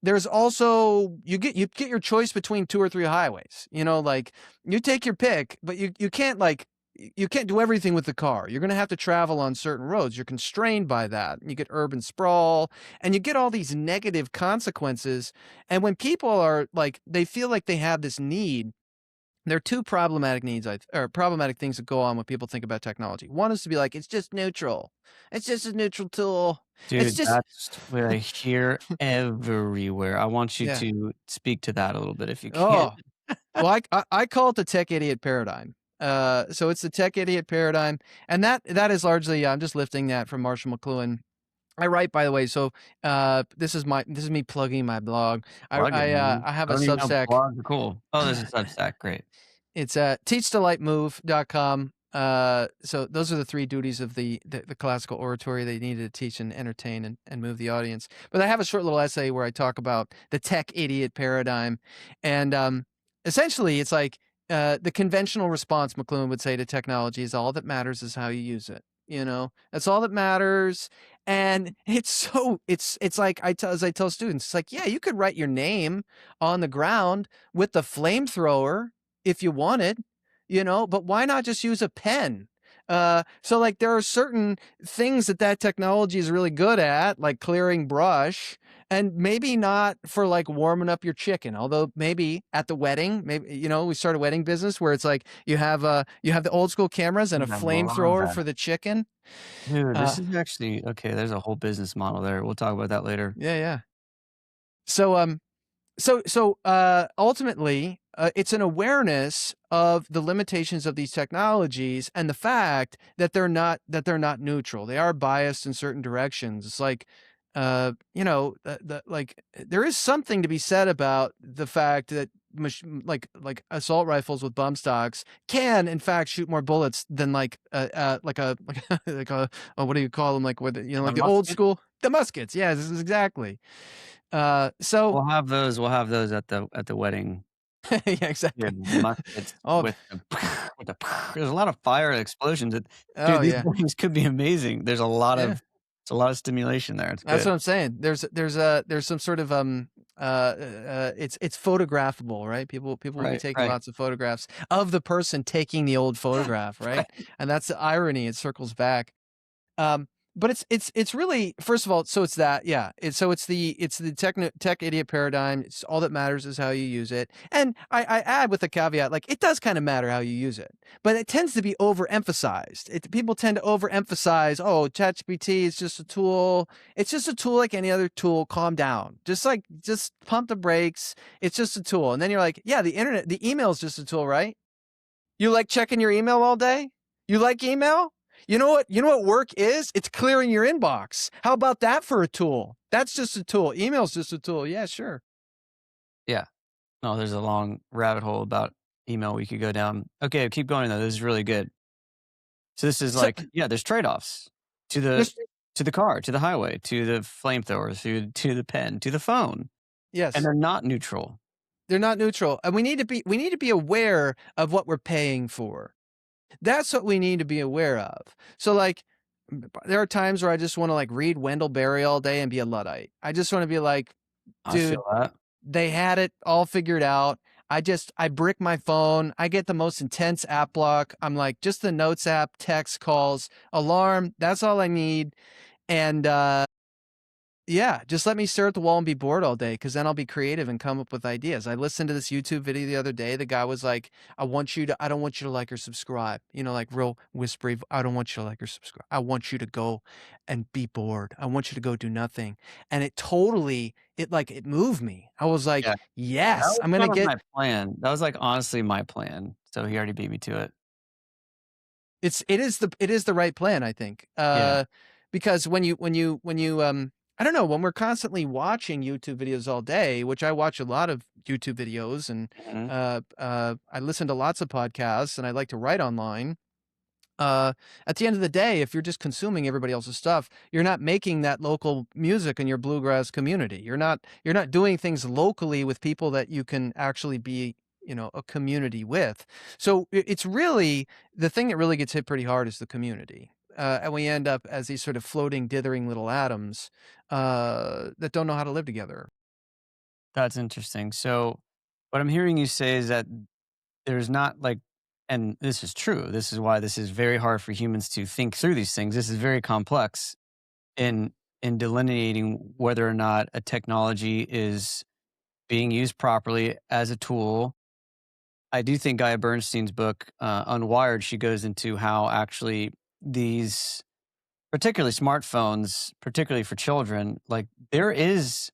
B: There's also you get your choice between 2 or 3 highways, like, you take your pick, but you can't, like you can't do everything with the car. You're gonna have to travel on certain roads. You're constrained by that. You get urban sprawl, and you get all these negative consequences, and when people are, like they feel like they have this need, there are 2 problematic needs or problematic things that go on when people think about technology. One is to be like, "It's just neutral. It's just a neutral tool. It's
A: Dude,
B: just."
A: that's what I hear everywhere. I want you
B: Yeah.
A: to speak to that a little bit if you can.
B: Oh. Well, I call it the tech idiot paradigm. So it's the tech idiot paradigm, and that is largely I'm just lifting that from Marshall McLuhan. I write, by the way, so this is me plugging my blog.
A: Plug it, man.
B: I have
A: I
B: a
A: don't even know
B: Substack.
A: blogs are cool. Oh, there's a Substack, great.
B: It's teachdelightmove.com. So those are the 3 duties of the classical oratory. They needed to teach and entertain and move the audience. But I have a short little essay where I talk about the tech idiot paradigm. And essentially, it's like the conventional response, McLuhan would say, to technology is all that matters is how you use it. That's all that matters. And it's like as I tell students, it's like, yeah, you could write your name on the ground with the flamethrower if you wanted, but why not just use a pen? So like there are certain things that technology is really good at, like clearing brush, and maybe not for like warming up your chicken. Although maybe at the wedding, maybe we start a wedding business where it's like you have the old school cameras and a
A: Dude, I love
B: flamethrower
A: that.
B: for the chicken.
A: Dude,
B: Uh,
A: this is actually okay, there's a whole business model there. We'll talk about that later.
B: yeah, yeah. So ultimately, it's an awareness of the limitations of these technologies and the fact that they're not neutral. They are biased in certain directions. It's like, like there is something to be said about the fact that like assault rifles with bump stocks can in fact shoot more bullets than like a what do you call them, like with
A: The
B: like the old
A: musket?
B: school the muskets. Yeah, this is exactly. So
A: We'll have those at the wedding.
B: yeah,
A: Yeah,
B: exactly.
A: muskets
B: Oh,
A: with the with the there's a lot of fire explosions. Dude,
B: oh,
A: these
B: yeah.
A: things could be amazing. There's a lot
B: Yeah.
A: of it's a lot of stimulation there. It's
B: That's
A: good.
B: what I'm saying. There's some sort of, it's photographable, right? People will be
A: Right,
B: taking
A: right,
B: lots of photographs of the person taking the old photograph, right?
A: right.
B: And that's the irony, it circles back. Um, but it's really, first of all, so it's that, yeah. It's the tech idiot paradigm. It's all that matters is how you use it. And I add with a caveat, like it does kind of matter how you use it, but it tends to be overemphasized. People tend to overemphasize, oh, ChatGPT is just a tool. It's just a tool like any other tool. Calm down. Just pump the brakes. It's just a tool. And then you're like, yeah, the email is just a tool, right? You like checking your email all day? You like email? You know what work is? It's clearing your inbox. How about that for a tool? That's just a tool. Email's just a tool. Yeah, sure.
A: Yeah. No, there's a long rabbit hole about email we could go down. Okay, keep going though. This is really good. So this is
B: So
A: like, yeah, there's trade-offs to the
B: there's
A: to the car, to the highway, to the flamethrower, to the pen, to the phone, and
B: yes.
A: they're not neutral.
B: They're not neutral, and we need to be aware of what we're paying for. That's what we need to be aware of. So, like, there are times where I just wanna, like, read Wendell Berry all day and be a Luddite. I just wanna be like,
A: I feel
B: "Dude,
A: that.
B: they had it all figured out." I brick my phone. I get the most intense app block. I'm like, just the notes app, text, calls, alarm, that's all I need, and, yeah, just let me stare at the wall and be bored all day, because then I'll be creative and come up with ideas. I listened to this YouTube video the other day. The guy was like, I don't want you to like or subscribe." Like real whispery, "I don't want you to like or subscribe. I want you to go and be bored. I want you to go do nothing." And it moved me. I was like,
A: Yeah, that
B: "Yes,
A: was
B: I'm gonna
A: kind of
B: get."
A: my plan. That was, like, honestly my plan, so he already beat me to it.
B: It is the right plan, I think.
A: Yeah.
B: Because I don't know, when we're constantly watching YouTube videos all day, which I watch a lot of YouTube videos, and
A: Mhm.
B: I listen to lots of podcasts, and I like to write online. Uh, at the end of the day, if you're just consuming everybody else's stuff, you're not making that local music in your bluegrass community. You're not doing things locally with people that you can actually be, a community with. So it's really the thing that really gets hit pretty hard is the community. And we end up as these sort of floating, dithering little atoms that don't know how to live together.
A: That's interesting. So, what I'm hearing you say is that there's not like, and this is true. This is why this is very hard for humans to think through these things. This is very complex in delineating whether or not a technology is being used properly as a tool. I do think Gaia Bernstein's book, Unwired, she goes into how actually these, particularly smartphones, particularly for children, like there is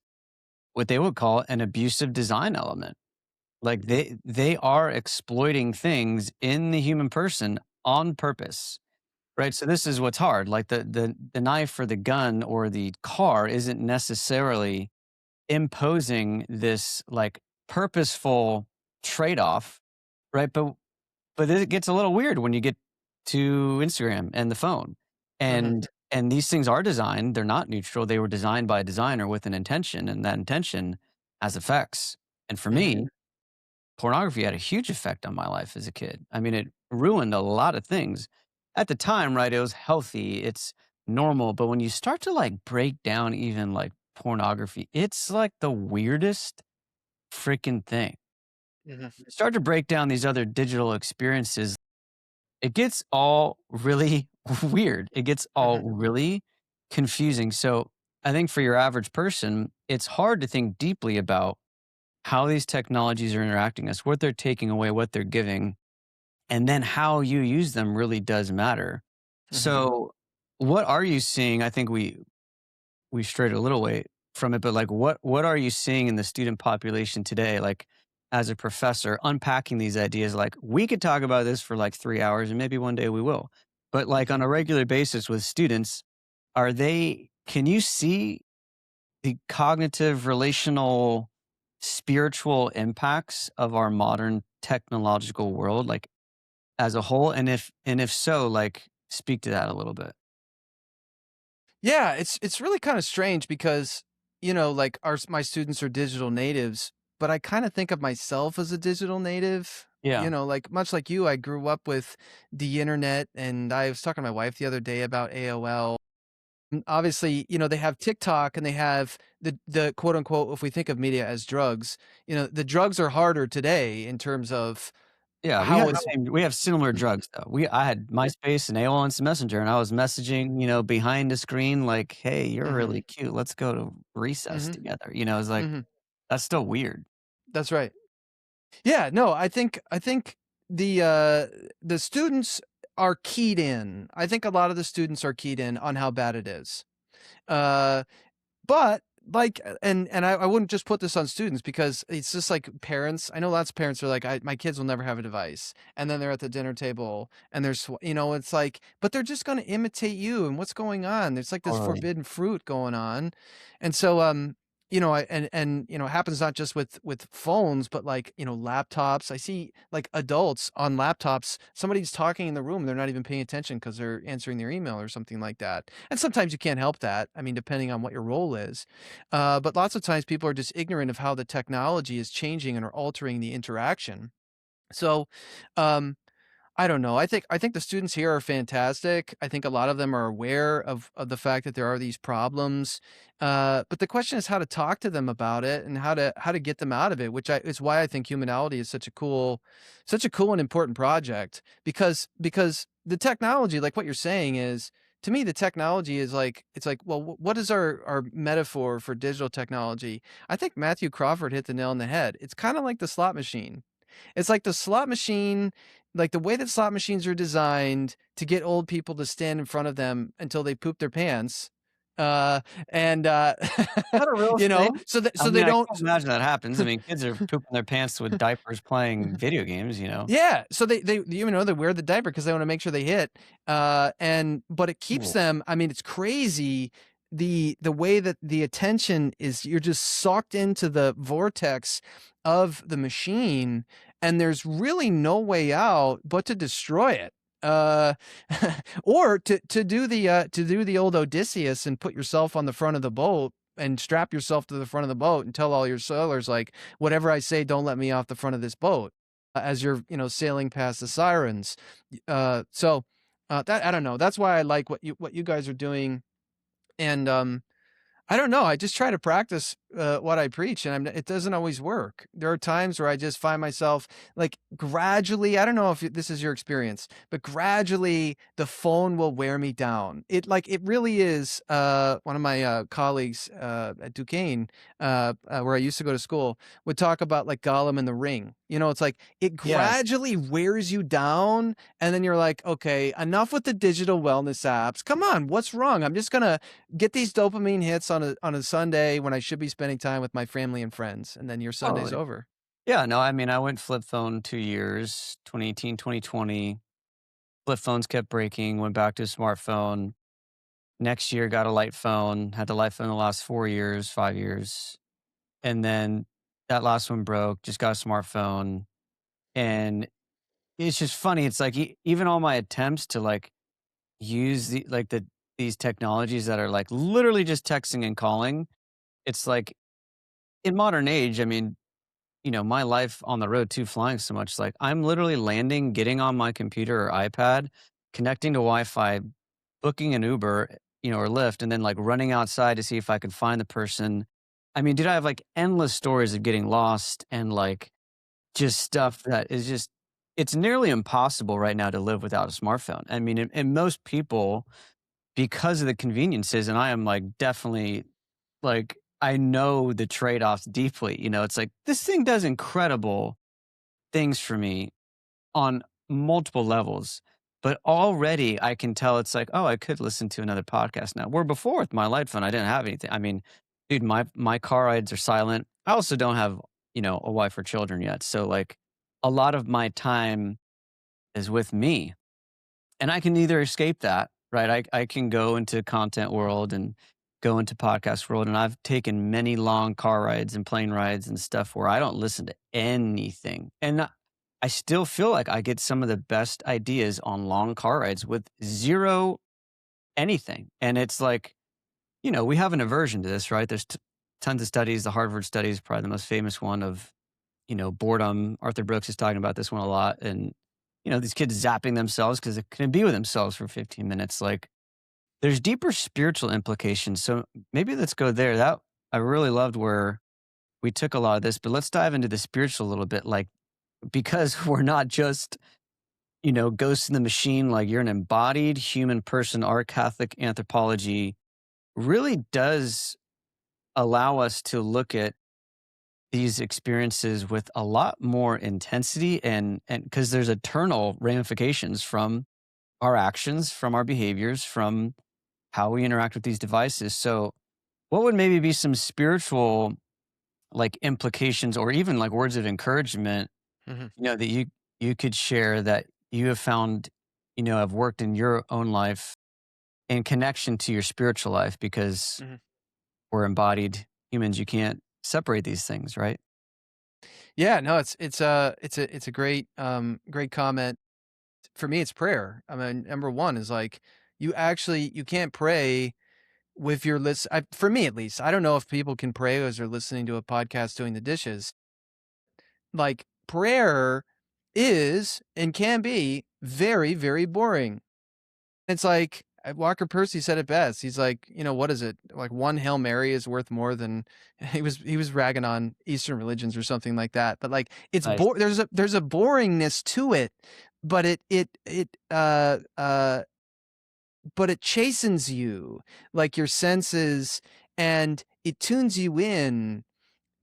A: what they would call an abusive design element. Like they are exploiting things in the human person on purpose, right? So this is what's hard. Like the knife or the gun or the car isn't necessarily imposing this like purposeful trade-off, right? But it gets a little weird when you get to Instagram and the phone.
B: Hmm.
A: And these things are designed, they're not neutral. They were designed by a designer with an intention, and that intention has effects. And for
B: Hmm.
A: me, pornography had a huge effect on my life as a kid. I mean, it ruined a lot of things. At the time, right, it was healthy, it's normal, but when you start to like break down even like pornography, it's like the weirdest freaking thing.
B: Hmm.
A: Start to break down these other digital experiences, it gets all really weird. It gets all
B: Hmm.
A: really confusing. So I think for your average person, it's hard to think deeply about how these technologies are interacting us, what they're taking away, what they're giving, and then how you use them really does matter.
B: Hmm.
A: So what are you seeing? I think we strayed a little way from it, but like what are you seeing in the student population today? Like as a professor, unpacking these ideas, like we could talk about this for like 3 hours and maybe one day we will. But like on
B: Hmm.
A: a regular basis with students, are they can you see the cognitive, relational, spiritual impacts of our modern technological world, like as a whole? And if so, like speak to that a little bit.
B: Yeah, it's really kind of strange because, like my students are digital natives, but I kind of think of myself as a digital native.
A: Yeah.
B: Like much like you, I grew up with the internet, and I was talking to my wife the other day about AOL. Obviously, they have TikTok, and they have the quote unquote, if we think of media as drugs, the drugs are harder today in terms of
A: Yeah, we
B: how
A: have the
B: it's.
A: same we have similar drugs though. I had MySpace and AOL Instant Messenger, and I was messaging, behind the screen like, "Hey, you're
B: Hmm.
A: really cute. Let's go to recess
B: Hmm.
A: together." It's like,
B: Hmm.
A: that's still weird.
B: That's right. Yeah, no, I think the students are keyed in. I think a lot of the students are keyed in on how bad it is. Uh, but like, and I wouldn't just put this on students, because it's just like parents. I know lots of parents are like, my kids will never have a device, and then they're at the dinner table and it's like, but they're just going to imitate you and what's going on. There's like this
A: Totally.
B: forbidden fruit going on, and so it happens not just with phones, but like, laptops. I see like adults on laptops, somebody's talking in the room, they're not even paying attention because they're answering their email or something like that. And sometimes you can't help that. I mean, depending on what your role is. But lots of times people are just ignorant of how the technology is changing and are altering the interaction. So, um, I don't know. I think the students here are fantastic. I think a lot of them are aware of the fact that there are these problems. But the question is how to talk to them about it and how to get them out of it, which is why I think humanality is such a cool and important project because the technology, like what you're saying is to me, the technology is like it's like, well, what is our metaphor for digital technology? I think Matthew Crawford hit the nail on the head. It's kind of like the slot machine. It's like the slot machine, like the way that slot machines are designed to get old people to stand in front of them until they poop their pants. Uh, and
A: Is that a real thing?
B: so that
A: I
B: so they
A: mean, I
B: don't.
A: can't imagine that happens. I mean, kids are pooping their pants with diapers playing video games, you know?
B: Yeah, so they wear the diaper because they wanna make sure they hit, and but it keeps
A: Cool.
B: them. I mean, it's crazy the way that the attention is, you're just sucked into the vortex of the machine, and there's really no way out but to destroy it. Uh, or to do the old Odysseus and put yourself on the front of the boat and strap yourself to the front of the boat and tell all your sailors, like, "Whatever I say, don't let me off the front of this boat." As you're, sailing past the sirens. That I don't know. That's why I like what you guys are doing, and I don't know. I just try to practice what I preach, and it doesn't always work. There are times where I just find myself like gradually. I don't know if this is your experience, but gradually the phone will wear me down. It really is. One of my colleagues at Duquesne, where I used to go to school, would talk about like Gollum in the Ring. It's like it
A: Yeah.
B: gradually wears you down, and then you're like, okay, enough with the digital wellness apps. Come on, what's wrong? I'm just gonna get these dopamine hits on a Sunday when I should be spending time with my family and friends, and then your Sunday's
A: Totally.
B: over.
A: Yeah, no, I mean, I went flip phone 2 years, 2018, 2020. Flip phones kept breaking, went back to a smartphone. Next year, got a light phone, had the light phone the last 4 years, 5 years, and then that last one broke, just got a smartphone, and it's just funny, it's like even all my attempts to, like, use these technologies that are, like, literally just texting and calling, it's like, in modern age, I mean, my life on the road too, flying so much, like, I'm literally landing, getting on my computer or iPad, connecting to Wi-Fi, booking an Uber, or Lyft, and then, like, running outside to see if I could find the person. I mean, dude, I have, like, endless stories of getting lost and, like, just stuff that is just it's nearly impossible right now to live without a smartphone. I mean, and most people, because of the conveniences, and I am, like, definitely, like, I know the trade-offs deeply, it's like, this thing does incredible things for me on multiple levels, but already I can tell it's like, "Oh, I could listen to another podcast now." Where before with my light phone, I didn't have anything. I mean, dude, my car rides are silent. I also don't have, a wife or children yet, so, like, a lot of my time is with me, and I can either escape that, right? I can go into content world and go into podcast world, and I've taken many long car rides and plane rides and stuff where I don't listen to anything, and I still feel like I get some of the best ideas on long car rides with 0 anything, and it's like, we have an aversion to this, right? There's tons of studies. The Harvard study is probably the most famous one of, boredom. Arthur Brooks is talking about this one a lot, and, these kids zapping themselves because they couldn't be with themselves for 15 minutes, like, there's deeper spiritual implications, so maybe let's go there. That I really loved where we took a lot of this, but let's dive into the spiritual a little bit, like, because we're not just Ghost in the Machine, like you're an embodied human person. Our Catholic anthropology really does allow us to look at these experiences with a lot more intensity and because there's eternal ramifications from our actions, from our behaviors, from how we interact with these devices. So, what would maybe be some spiritual like implications or even like words of encouragement,
B: Mhm,
A: that you could share that you have found, have worked in your own life in connection to your spiritual life because
B: mhm.
A: we're embodied. humans, you can't separate these things, right?
B: Yeah, no, it's a great comment. For me, it's prayer. I mean, number one is like you can't pray with your list. For me, at least, I don't know if people can pray as they're listening to a podcast doing the dishes. Like prayer is and can be very, very boring. It's like Walker Percy said it best. He's like, what is it? Like one Hail Mary is worth more than he was ragging on Eastern religions or something like that. But like
A: Nice.
B: there's a boringness to it, but but it chastens you, like your senses, and it tunes you in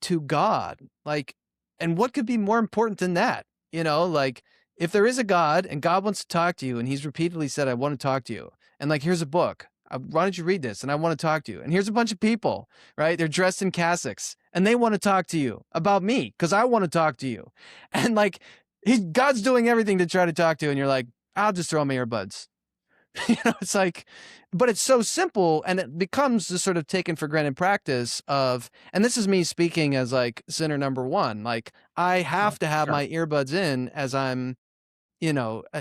B: to God. Like, and what could be more important than that? Like if there is a God and God wants to talk to you and he's repeatedly said, I want to talk to you. And like, here's a book. Why don't you read this? And I want to talk to you. And here's a bunch of people, right? They're dressed in cassocks and they want to talk to you about me because I want to talk to you. And like, God's doing everything to try to talk to you. And you're like, I'll just throw my earbuds. It's like, but it's so simple and it becomes the sort of taken for granted practice of, and this is me speaking as like sinner number one, like I
A: Yeah,
B: have to have
A: sure.
B: my earbuds in as I'm,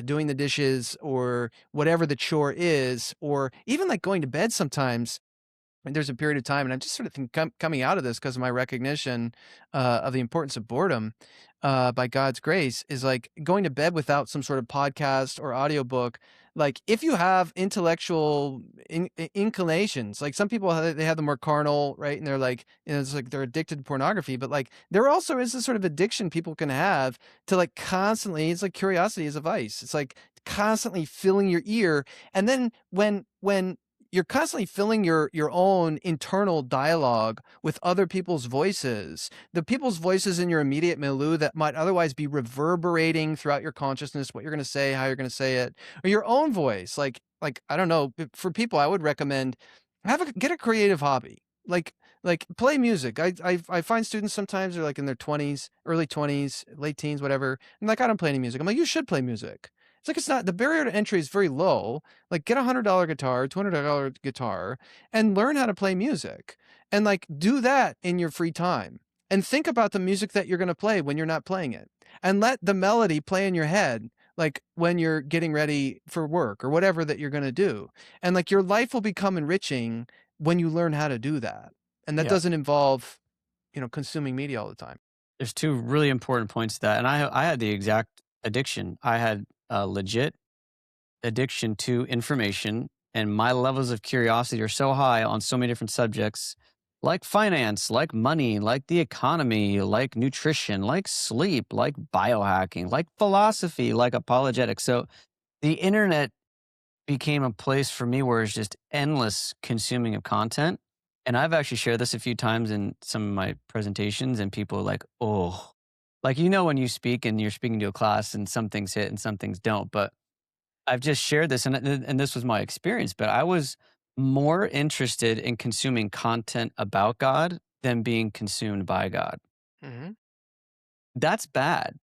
B: doing the dishes or whatever the chore is, or even like going to bed sometimes. And there's a period of time, and I'm just sort of coming out of this because of my recognition of the importance of boredom by God's grace is like going to bed without some sort of podcast or audiobook. Like if you have intellectual inclinations, like some people they have the more carnal, right? And they're like, it's like they're addicted to pornography, but like there also is this sort of addiction people can have to like constantly, it's like curiosity is a vice. It's like constantly filling your ear. And then when you're constantly filling your own internal dialogue with other people's voices, the people's voices in your immediate milieu that might otherwise be reverberating throughout your consciousness, what you're going to say, how you're going to say it, or your own voice. Like I don't know, for people, I would recommend get a creative hobby. Like play music. I find students sometimes they're like in their 20s, early 20s, late teens, whatever. And like I don't play any music. I'm like, you should play music. It's like it's not the barrier to entry is very low. Like get $100 guitar, $200 guitar, and learn how to play music. And like do that in your free time. And think about the music that you're going to play when you're not playing it. And let the melody play in your head like when you're getting ready for work or whatever that you're going to do. And like your life will become enriching when you learn how to do that. And that
A: Yeah.
B: doesn't involve, consuming media all the time.
A: There's two really important points to that. And I had the exact addiction. I had a legit addiction to information, and my levels of curiosity are so high on so many different subjects like finance, like money, like the economy, like nutrition, like sleep, like biohacking, like philosophy, like apologetics. So the internet became a place for me where it's just endless consuming of content. And I've actually shared this a few times in some of my presentations, and people are like, oh, like, when you speak and you're speaking to a class and some things hit and some things don't. But I've just shared this, and this was my experience, but I was more interested in consuming content about God than being consumed by God.
B: Hmm.
A: That's bad.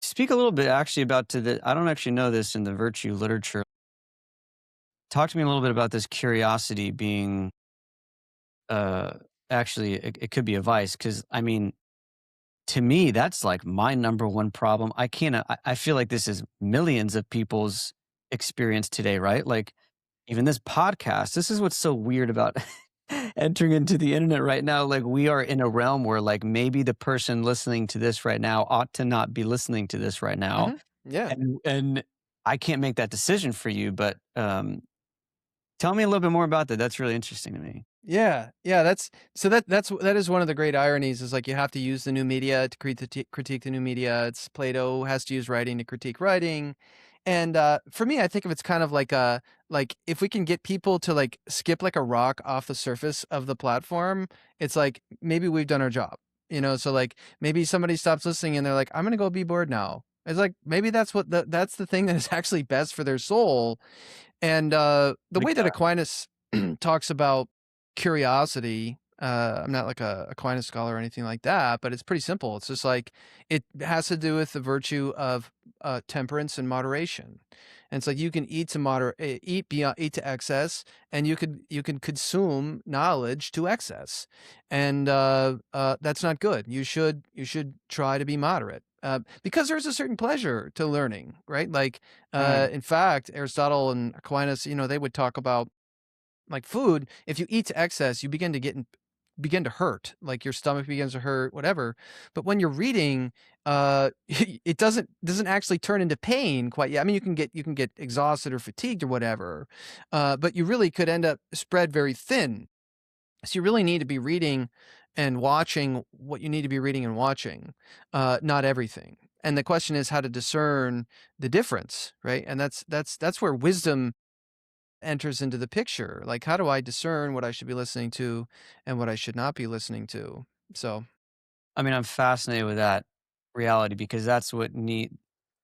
A: Speak a little bit actually about I don't actually know this in the virtue literature. Talk to me a little bit about this curiosity being, uh, actually, it could be a vice. Cause I mean, to me, that's like my number one problem. I can't, I feel like this is millions of people's experience today, right? Like, even this podcast, this is what's so weird about entering into the internet right now. Like, we are in a realm where, like, maybe the person listening to this right now ought to not be listening to this right now.
B: Hmm. Yeah.
A: And I can't make that decision for you, but tell me a little bit more about that. That's really interesting to me.
B: Yeah, yeah, that is one of the great ironies is like you have to use the new media to critique the new media. It's Plato has to use writing to critique writing. And for me, I think of it's kind of like if we can get people to like skip like a rock off the surface of the platform, it's like maybe we've done our job. So like maybe somebody stops listening and they're like, I'm gonna go be bored now. It's like maybe that's the thing that is actually best for their soul. And the
A: Like,
B: way that Aquinas talks about curiosity, I'm not like a Aquinas scholar or anything like that, but it's pretty simple. It's just like it has to do with the virtue of temperance and moderation. And it's like you can eat beyond, eat to excess, and you can consume knowledge to excess, and that's not good. You should try to be moderate. Because there's a certain pleasure to learning, right? Like,
A: Right.
B: in fact, Aristotle and Aquinas, they would talk about like food. If you eat to excess, you begin to hurt, like your stomach begins to hurt, whatever. But when you're reading, it doesn't actually turn into pain quite yet. I mean, you can get exhausted or fatigued or whatever, but you really could end up spread very thin. So you really need to be reading and watching what you need to be reading and watching, not everything. And the question is how to discern the difference, right? And that's where wisdom enters into the picture. Like, how do I discern what I should be listening to and what I should not be listening to? So,
A: I mean, I'm fascinated with that reality because that's what you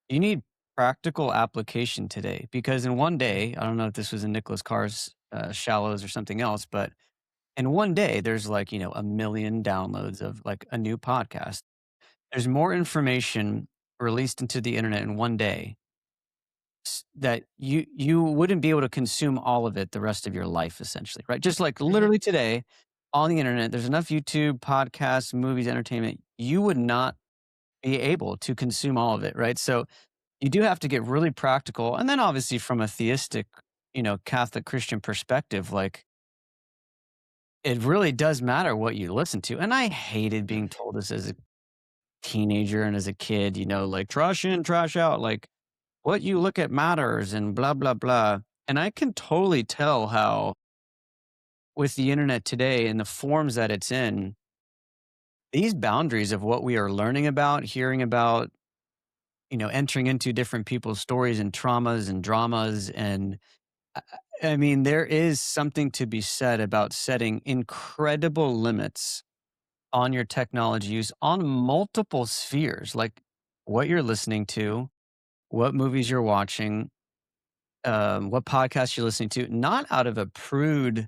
A: need practical application today. Because in one
B: mhm,
A: day, I don't know if this was in Nicholas Carr's Shallows or something else, but in one day, there's like, 1 million downloads of like a new podcast. There's more information released into the internet in one day that you wouldn't be able to consume all of it the rest of your life, essentially, right? Just like
B: mhm,
A: literally today on the internet, there's enough YouTube, podcasts, movies, entertainment. You would not be able to consume all of it, right? So you do have to get really practical. And then obviously from a theistic, Catholic Christian perspective, like it really does matter what you listen to. And I hated being told this as a teenager and as a kid, like trash in, trash out, like what you look at matters and blah, blah, blah. And I can totally tell how with the internet today and the forms that it's in, these boundaries of what we are learning about, hearing about, entering into different people's stories and traumas and dramas. And I mean, there is something to be said about setting incredible limits on your technology use on multiple spheres, like what you're listening to, what movies you're watching, what podcasts you're listening to, not out of a prude,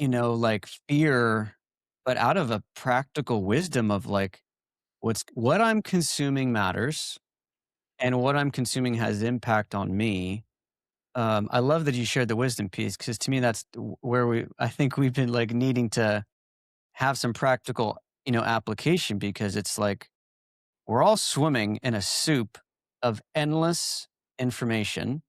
A: like fear, but out of a practical wisdom of like what I'm consuming matters and what I'm consuming has impact on me. I love that you shared the wisdom piece because to me that's where I think we've been like needing to have some practical, application because it's like we're all swimming in a soup of endless information,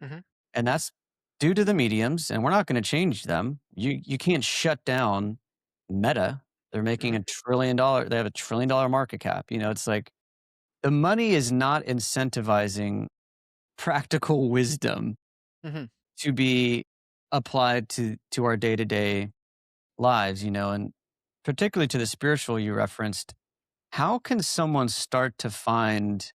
B: mhm,
A: and that's due to the mediums, and we're not going to change them. You can't shut down Meta. They're making
B: mhm,
A: $1 trillion. They have $1 trillion market cap. It's like the money is not incentivizing practical wisdom
B: mhm,
A: to be applied to our day to day lives. And particularly to the spiritual you referenced. How can someone start to find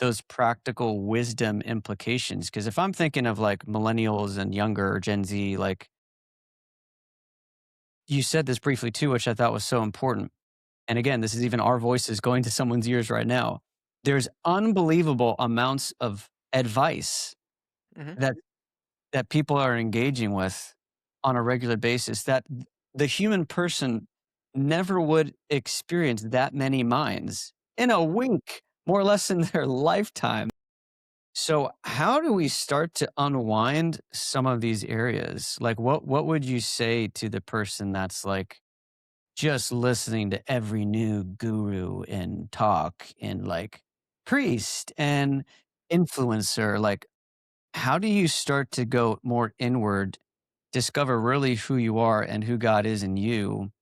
A: those practical wisdom implications? Because if I'm thinking of like millennials and younger Gen Z, like you said this briefly too, which I thought was so important. And again, this is even our voices going to someone's ears right now. There's unbelievable amounts of advice
B: mhm,
A: that people are engaging with on a regular basis that the human person never would experience that many minds in a week, more or less in their lifetime. So, how do we start to unwind some of these areas? Like, what would you say to the person that's like just listening to every new guru and talk and like priest and influencer? Like, how do you start to go more inward, discover really who you are and who God is in you,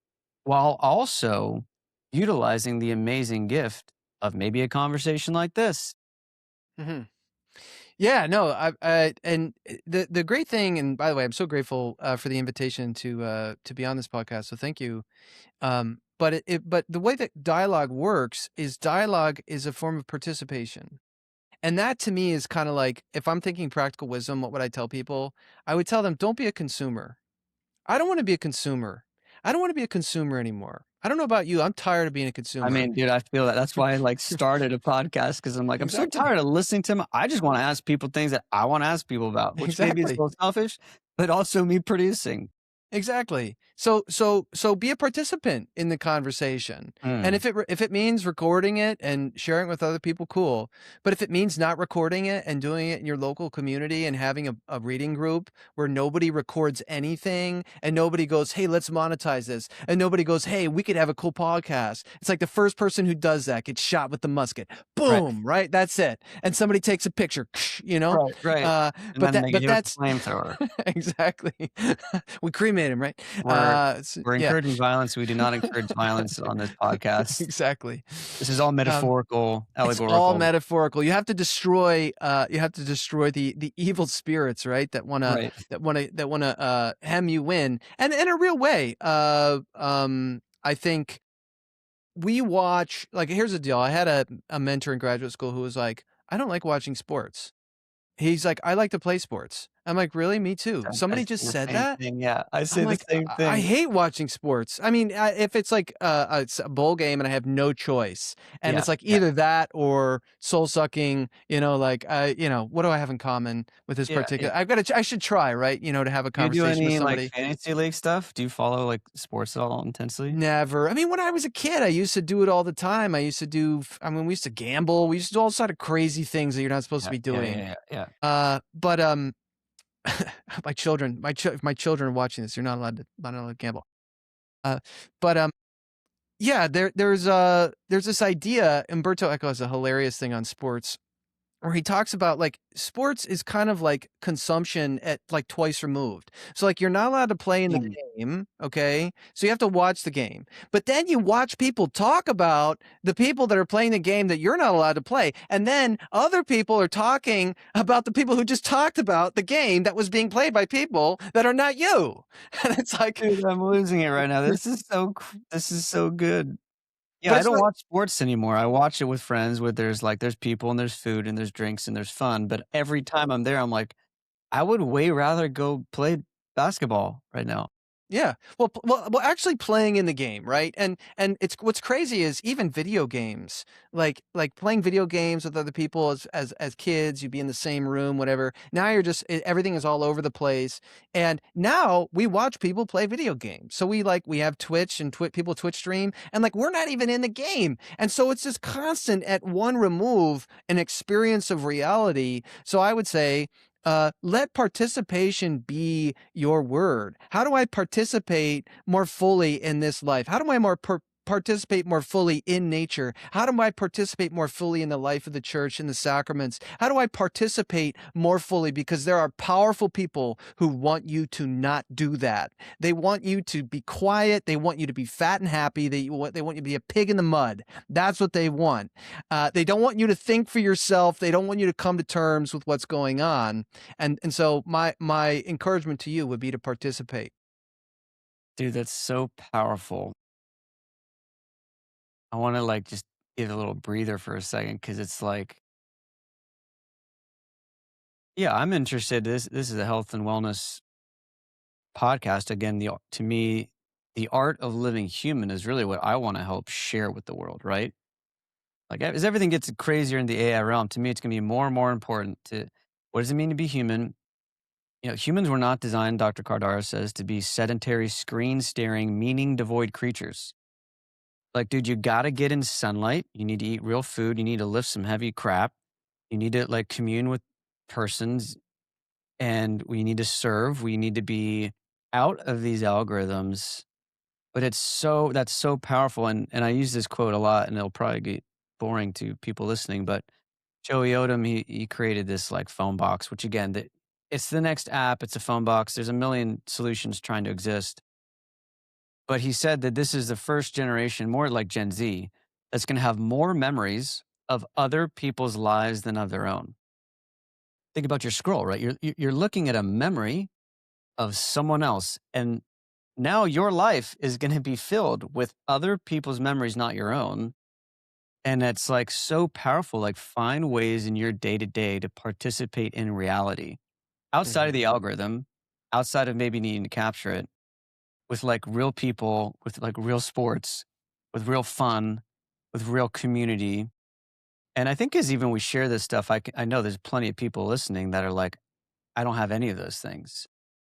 A: while also utilizing the amazing gift of maybe a conversation like this?
B: mhm. Yeah, no, and the great thing, and by the way, I'm so grateful for the invitation to be on this podcast. So thank you. But the way that dialogue is a form of participation. And that to me is kind of like if I'm thinking practical wisdom, what would I tell people? I would tell them, don't be a consumer. I don't want to be a consumer. I don't want to be a consumer anymore. I don't know about you. I'm tired of being a
A: I
B: consumer.
A: mean, dude, I feel that. That's why I like started a podcast because I'm like, I'm so
B: Exactly.
A: tired of listening to them. I just want to ask people things that I want to ask people about, which maybe is
B: Exactly.
A: a little selfish, but also me producing.
B: Exactly. So be a participant in the conversation. And
A: Mm,
B: if it means recording it and sharing it with other people, cool. But if it means not recording it and doing it in your local community and having a reading group where nobody records anything and nobody goes, "Hey, let's monetize this." And nobody goes, "Hey, we could have a cool podcast." It's like the first person who does that gets shot with the musket.
A: right,
B: Boom, right? That's it. And somebody takes a picture, you know?
A: right, right.
B: Uh,
A: And then they get
B: but
A: hit with the
B: that's
A: flamethrower.
B: exactly. We cremate him, right?
A: We're we're
B: Yeah,
A: encouraging violence. We do not encourage violence on this podcast.
B: exactly.
A: This is all
B: Um,
A: metaphorical,
B: it's all
A: allegorical.
B: metaphorical. You have to destroy the evil spirits, right?
A: Right.
B: That wanna hem you in, and in a real way. I think we watch. Like, here's the deal. I had a mentor in graduate school who was like, "I don't like watching sports." He's like, "I like to play sports." I'm like, "Really? Me too."
A: I
B: Somebody
A: say
B: just
A: the
B: said
A: same
B: that?
A: thing, yeah. I
B: I'm
A: say the
B: like,
A: same
B: I
A: thing.
B: hate watching sports. I mean, if it's like a bowl game and I have no choice, and
A: Yeah,
B: it's like
A: yeah,
B: either that or soul sucking, like, what do I have in common with this
A: yeah, yeah.
B: particular? I should try, right? To have a
A: Do you do
B: conversation with
A: any, like,
B: somebody.
A: fantasy league stuff? Do you follow, like, sports at all intensely?
B: Never. I mean, when I was a kid, I used to do it all the time. I used to do. I mean, we used to gamble. We used to do all sort of crazy things that you're not supposed to
A: Yeah,
B: be
A: yeah,
B: doing.
A: yeah, yeah, yeah.
B: But my children are watching this. You're not allowed to gamble. Uh, but Yeah, there's this idea. Umberto Eco has a hilarious thing on sports where he talks about like sports is kind of like consumption at like twice removed. So like you're not allowed to play in the
A: Mm.
B: game, okay? So you have to watch the game. But then you watch people talk about the people that are playing the game that you're not allowed to play. And then other people are talking about the people who just talked about the game that was being played by people that are not you. And it's like
A: Dude, I'm losing it right now. This is so good. Yeah,
B: but
A: I
B: it's
A: don't
B: not
A: watch sports anymore. I watch it with friends where there's people and there's food and there's drinks and there's fun, but every time I'm there, I'm like, I would way rather go play basketball right now.
B: Yeah. Well, actually playing in the game, right? And it's what's crazy is even video games, like playing video games with other people as kids, you'd be in the same room, whatever. Now you're just everything is all over the place. And now we watch people play video games. So we have Twitch and people Twitch stream, and like we're not even in the game. And so it's just constant at one remove an experience of reality. So I would say let participation be your word. How do I participate more fully in this life? How do I participate more fully in nature? How do I participate more fully in the life of the church and the sacraments? How do I participate more fully? Because there are powerful people who want you to not do that. They want you to be quiet. They want you to be fat and happy. They want you to be a pig in the mud. That's what they want. They don't want you to think for yourself. They don't want you to come to terms with what's going on. And so my encouragement to you would be to participate.
A: Dude, that's so powerful. I wanna, like, just give a little breather for a second because it's like, yeah, I'm interested. This is a health and wellness podcast. Again, to me, the art of living human is really what I wanna help share with the world, right? Like, as everything gets crazier in the AI realm, to me, it's gonna be more and more important to what does it mean to be human? Humans were not designed, Dr. Cardara says, to be sedentary, screen staring, meaning devoid creatures. Like, dude, you gotta get in sunlight. You need to eat real food. You need to lift some heavy crap. You need to like commune with persons and we need to serve. We need to be out of these algorithms. But that's so powerful. And I use this quote a lot and it'll probably get boring to people listening. But Joey Odom, he created this like phone box, which again, it's the next app. It's a phone box. There's a million solutions trying to exist. But he said that this is the first generation, more like Gen Z, that's going to have more memories of other people's lives than of their own. Think about your scroll, right? You're looking at a memory of someone else, and now your life is going to be filled with other people's memories, not your own. And it's like so powerful. Like find ways in your day to day to participate in reality outside of
B: Mhm.
A: the algorithm, outside of maybe needing to capture it with like real people, with like real sports, with real fun, with real community. And I think as even we share this stuff, I know there's plenty of people listening that are like, I don't have any of those things.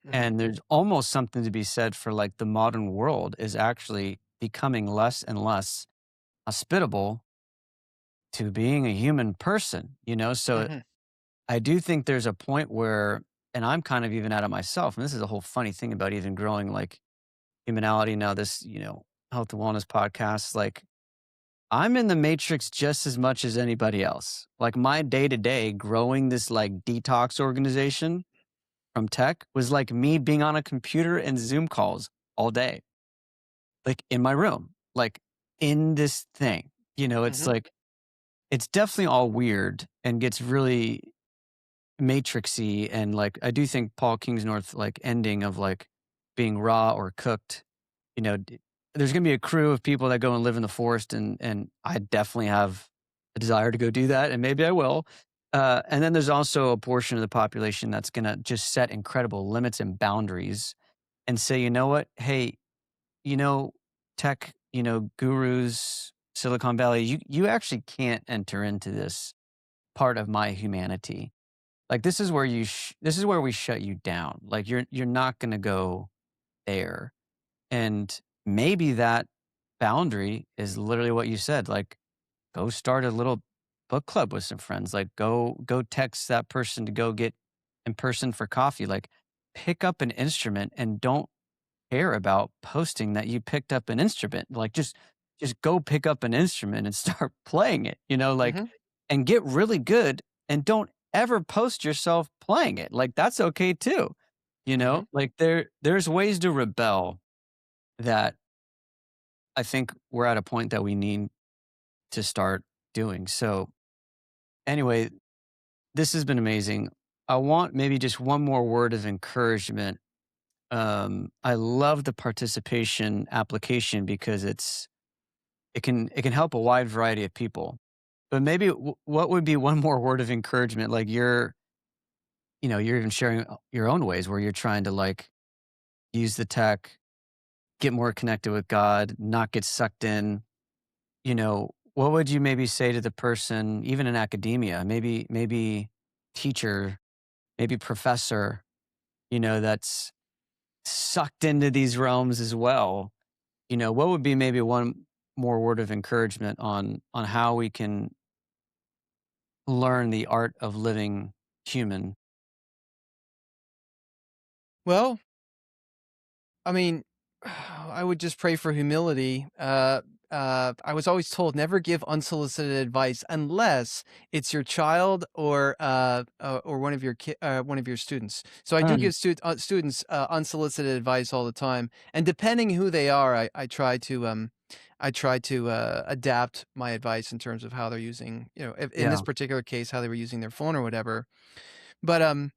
B: Mhm.
A: And there's almost something to be said for like the modern world is actually becoming less and less hospitable to being a human person, you know? So
B: Mhm.
A: I do think there's a point where, and I'm kind of even at it myself, and this is a whole funny thing about even growing like humanality now, this, health and wellness podcast, like I'm in the matrix just as much as anybody else. Like my day to day growing this like detox organization from tech was like me being on a computer and Zoom calls all day, like in my room, like in this thing. It's
B: Mhm.
A: like, it's definitely all weird and gets really matrixy. And like, I do think Paul Kingsnorth, like ending of like being raw or cooked, there's going to be a crew of people that go and live in the forest. And I definitely have a desire to go do that. And maybe I will. And then there's also a portion of the population that's going to just set incredible limits and boundaries and say, you know what? Hey, you know, tech, gurus, Silicon Valley, you actually can't enter into this part of my humanity. Like this is where this is where we shut you down. Like you're not going to go there. And maybe that boundary is literally what you said. Like go start a little book club with some friends. Like go text that person to go get in person for coffee. Like pick up an instrument and don't care about posting that you picked up an instrument. Like just go pick up an instrument and start playing it, like
B: Mhm.
A: and get really good and don't ever post yourself playing it. Like that's okay too.
B: Mhm.
A: Like there's ways to rebel that I think we're at a point that we need to start doing. So anyway, this has been amazing. I want maybe just one more word of encouragement. I love the participation application because it can help a wide variety of people. But maybe what would be one more word of encouragement? Like you're even sharing your own ways where you're trying to like use the tech, get more connected with God, not get sucked in. What would you maybe say to the person, even in academia, maybe teacher, maybe professor, that's sucked into these realms as well? What would be maybe one more word of encouragement on how we can learn the art of living human?
B: Well, I mean, I would just pray for humility. I was always told never give unsolicited advice unless it's your child or one of your students. So I do
A: Mm,
B: give students unsolicited advice all the time, and depending who they are, I try to adapt my advice in terms of how they're using, if, in this
A: yeah,
B: particular case, how they were using their phone or whatever. But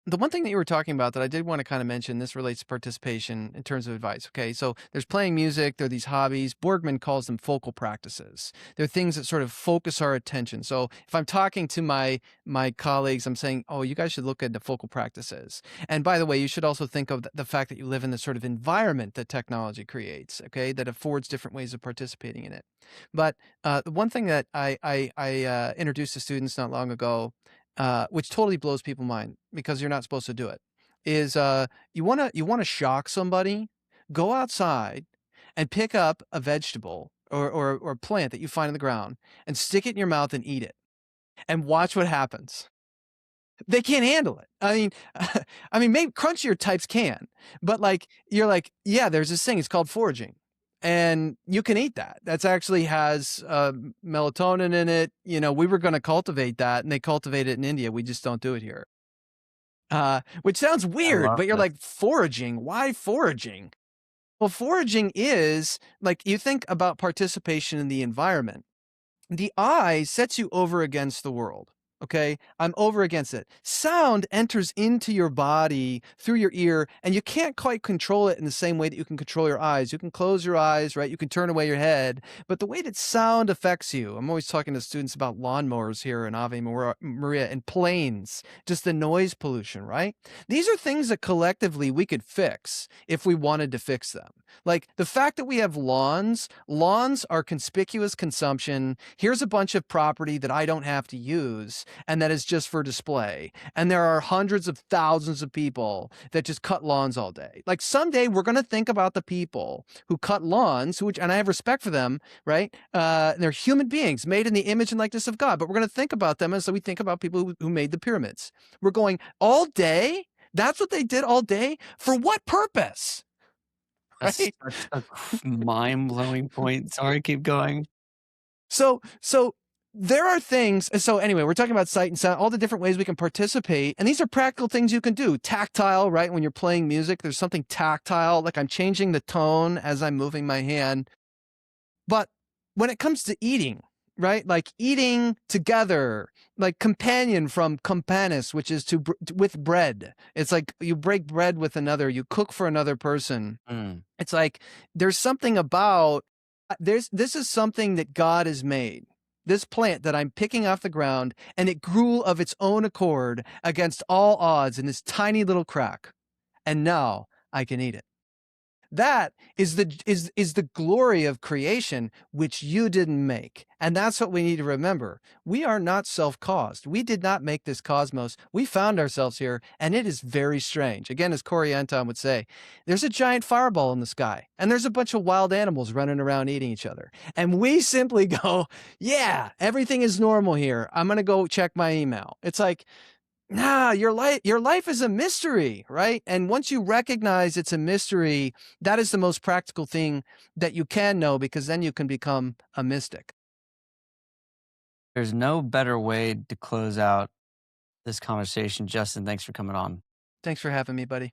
B: the one thing that you were talking about that I did want to kind of mention, this relates to participation in terms of advice. Okay. So there's playing music, there are these hobbies. Borgman calls them focal practices. They're things that sort of focus our attention. So if I'm talking to my colleagues, I'm saying, oh, you guys should look at the focal practices. And by the way, you should also think of the fact that you live in the sort of environment that technology creates, okay, that affords different ways of participating in it. But the one thing that I introduced to students not long ago, which totally blows people's mind because you're not supposed to do it, is you wanna shock somebody, go outside and pick up a vegetable or plant that you find on the ground and stick it in your mouth and eat it, and watch what happens. They can't handle it. I mean, maybe crunchier types can, but like you're like, yeah, there's this thing. It's called foraging, and you can eat that. That's actually has melatonin in it. We were going to cultivate that, and they cultivate it in India. We just don't do it here. Which sounds
A: I
B: weird,
A: love
B: but you're
A: this.
B: like foraging. Why foraging? Well, foraging is like you think about participation in the environment. The eye sets you over against the world. Okay. I'm over against it. Sound enters into your body through your ear, and you can't quite control it in the same way that you can control your eyes. You can close your eyes, right? You can turn away your head. But the way that sound affects you, I'm always talking to students about lawnmowers here in Maria and planes, just the noise pollution, right? These are things that collectively we could fix if we wanted to fix them. Like the fact that we have lawns are conspicuous consumption. Here's a bunch of property that I don't have to use. and that is just for display. And there are hundreds of thousands of people that just cut lawns all day. Like someday we're going to think about the people who cut lawns, which, and I have respect for them, right? They're human beings made in the image and likeness of God, but we're going to think about them as so we think about people who made the pyramids. We're going all day. That's what they did all day. For what purpose?
A: That's
B: Right?
A: such a mind-blowing point. Sorry, keep going.
B: So there are things. So anyway, we're talking about sight and sound, all the different ways we can participate. And these are practical things you can do. Tactile, right? When you're playing music, there's something tactile, like I'm changing the tone as I'm moving my hand. But when it comes to eating, right? Like eating together, like companion from companis, which is with bread. It's like you break bread with another, you cook for another person.
A: Mm.
B: It's like there's something about this is something that God has made. This plant that I'm picking off the ground, and it grew of its own accord against all odds in this tiny little crack. And now I can eat it. That is the glory of creation, which you didn't make. And that's what we need to remember. We are not self-caused. We did not make this cosmos. We found ourselves here, and it is very strange. Again, as Corey Anton would say, there's a giant fireball in the sky, and there's a bunch of wild animals running around eating each other. And we simply go, yeah, everything is normal here. I'm going to go check my email. It's like, nah, your life is a mystery, right? And once you recognize it's a mystery, that is the most practical thing that you can know, because then you can become a mystic.
A: There's no better way to close out this conversation. Justin, thanks for coming on.
B: Thanks for having me, buddy.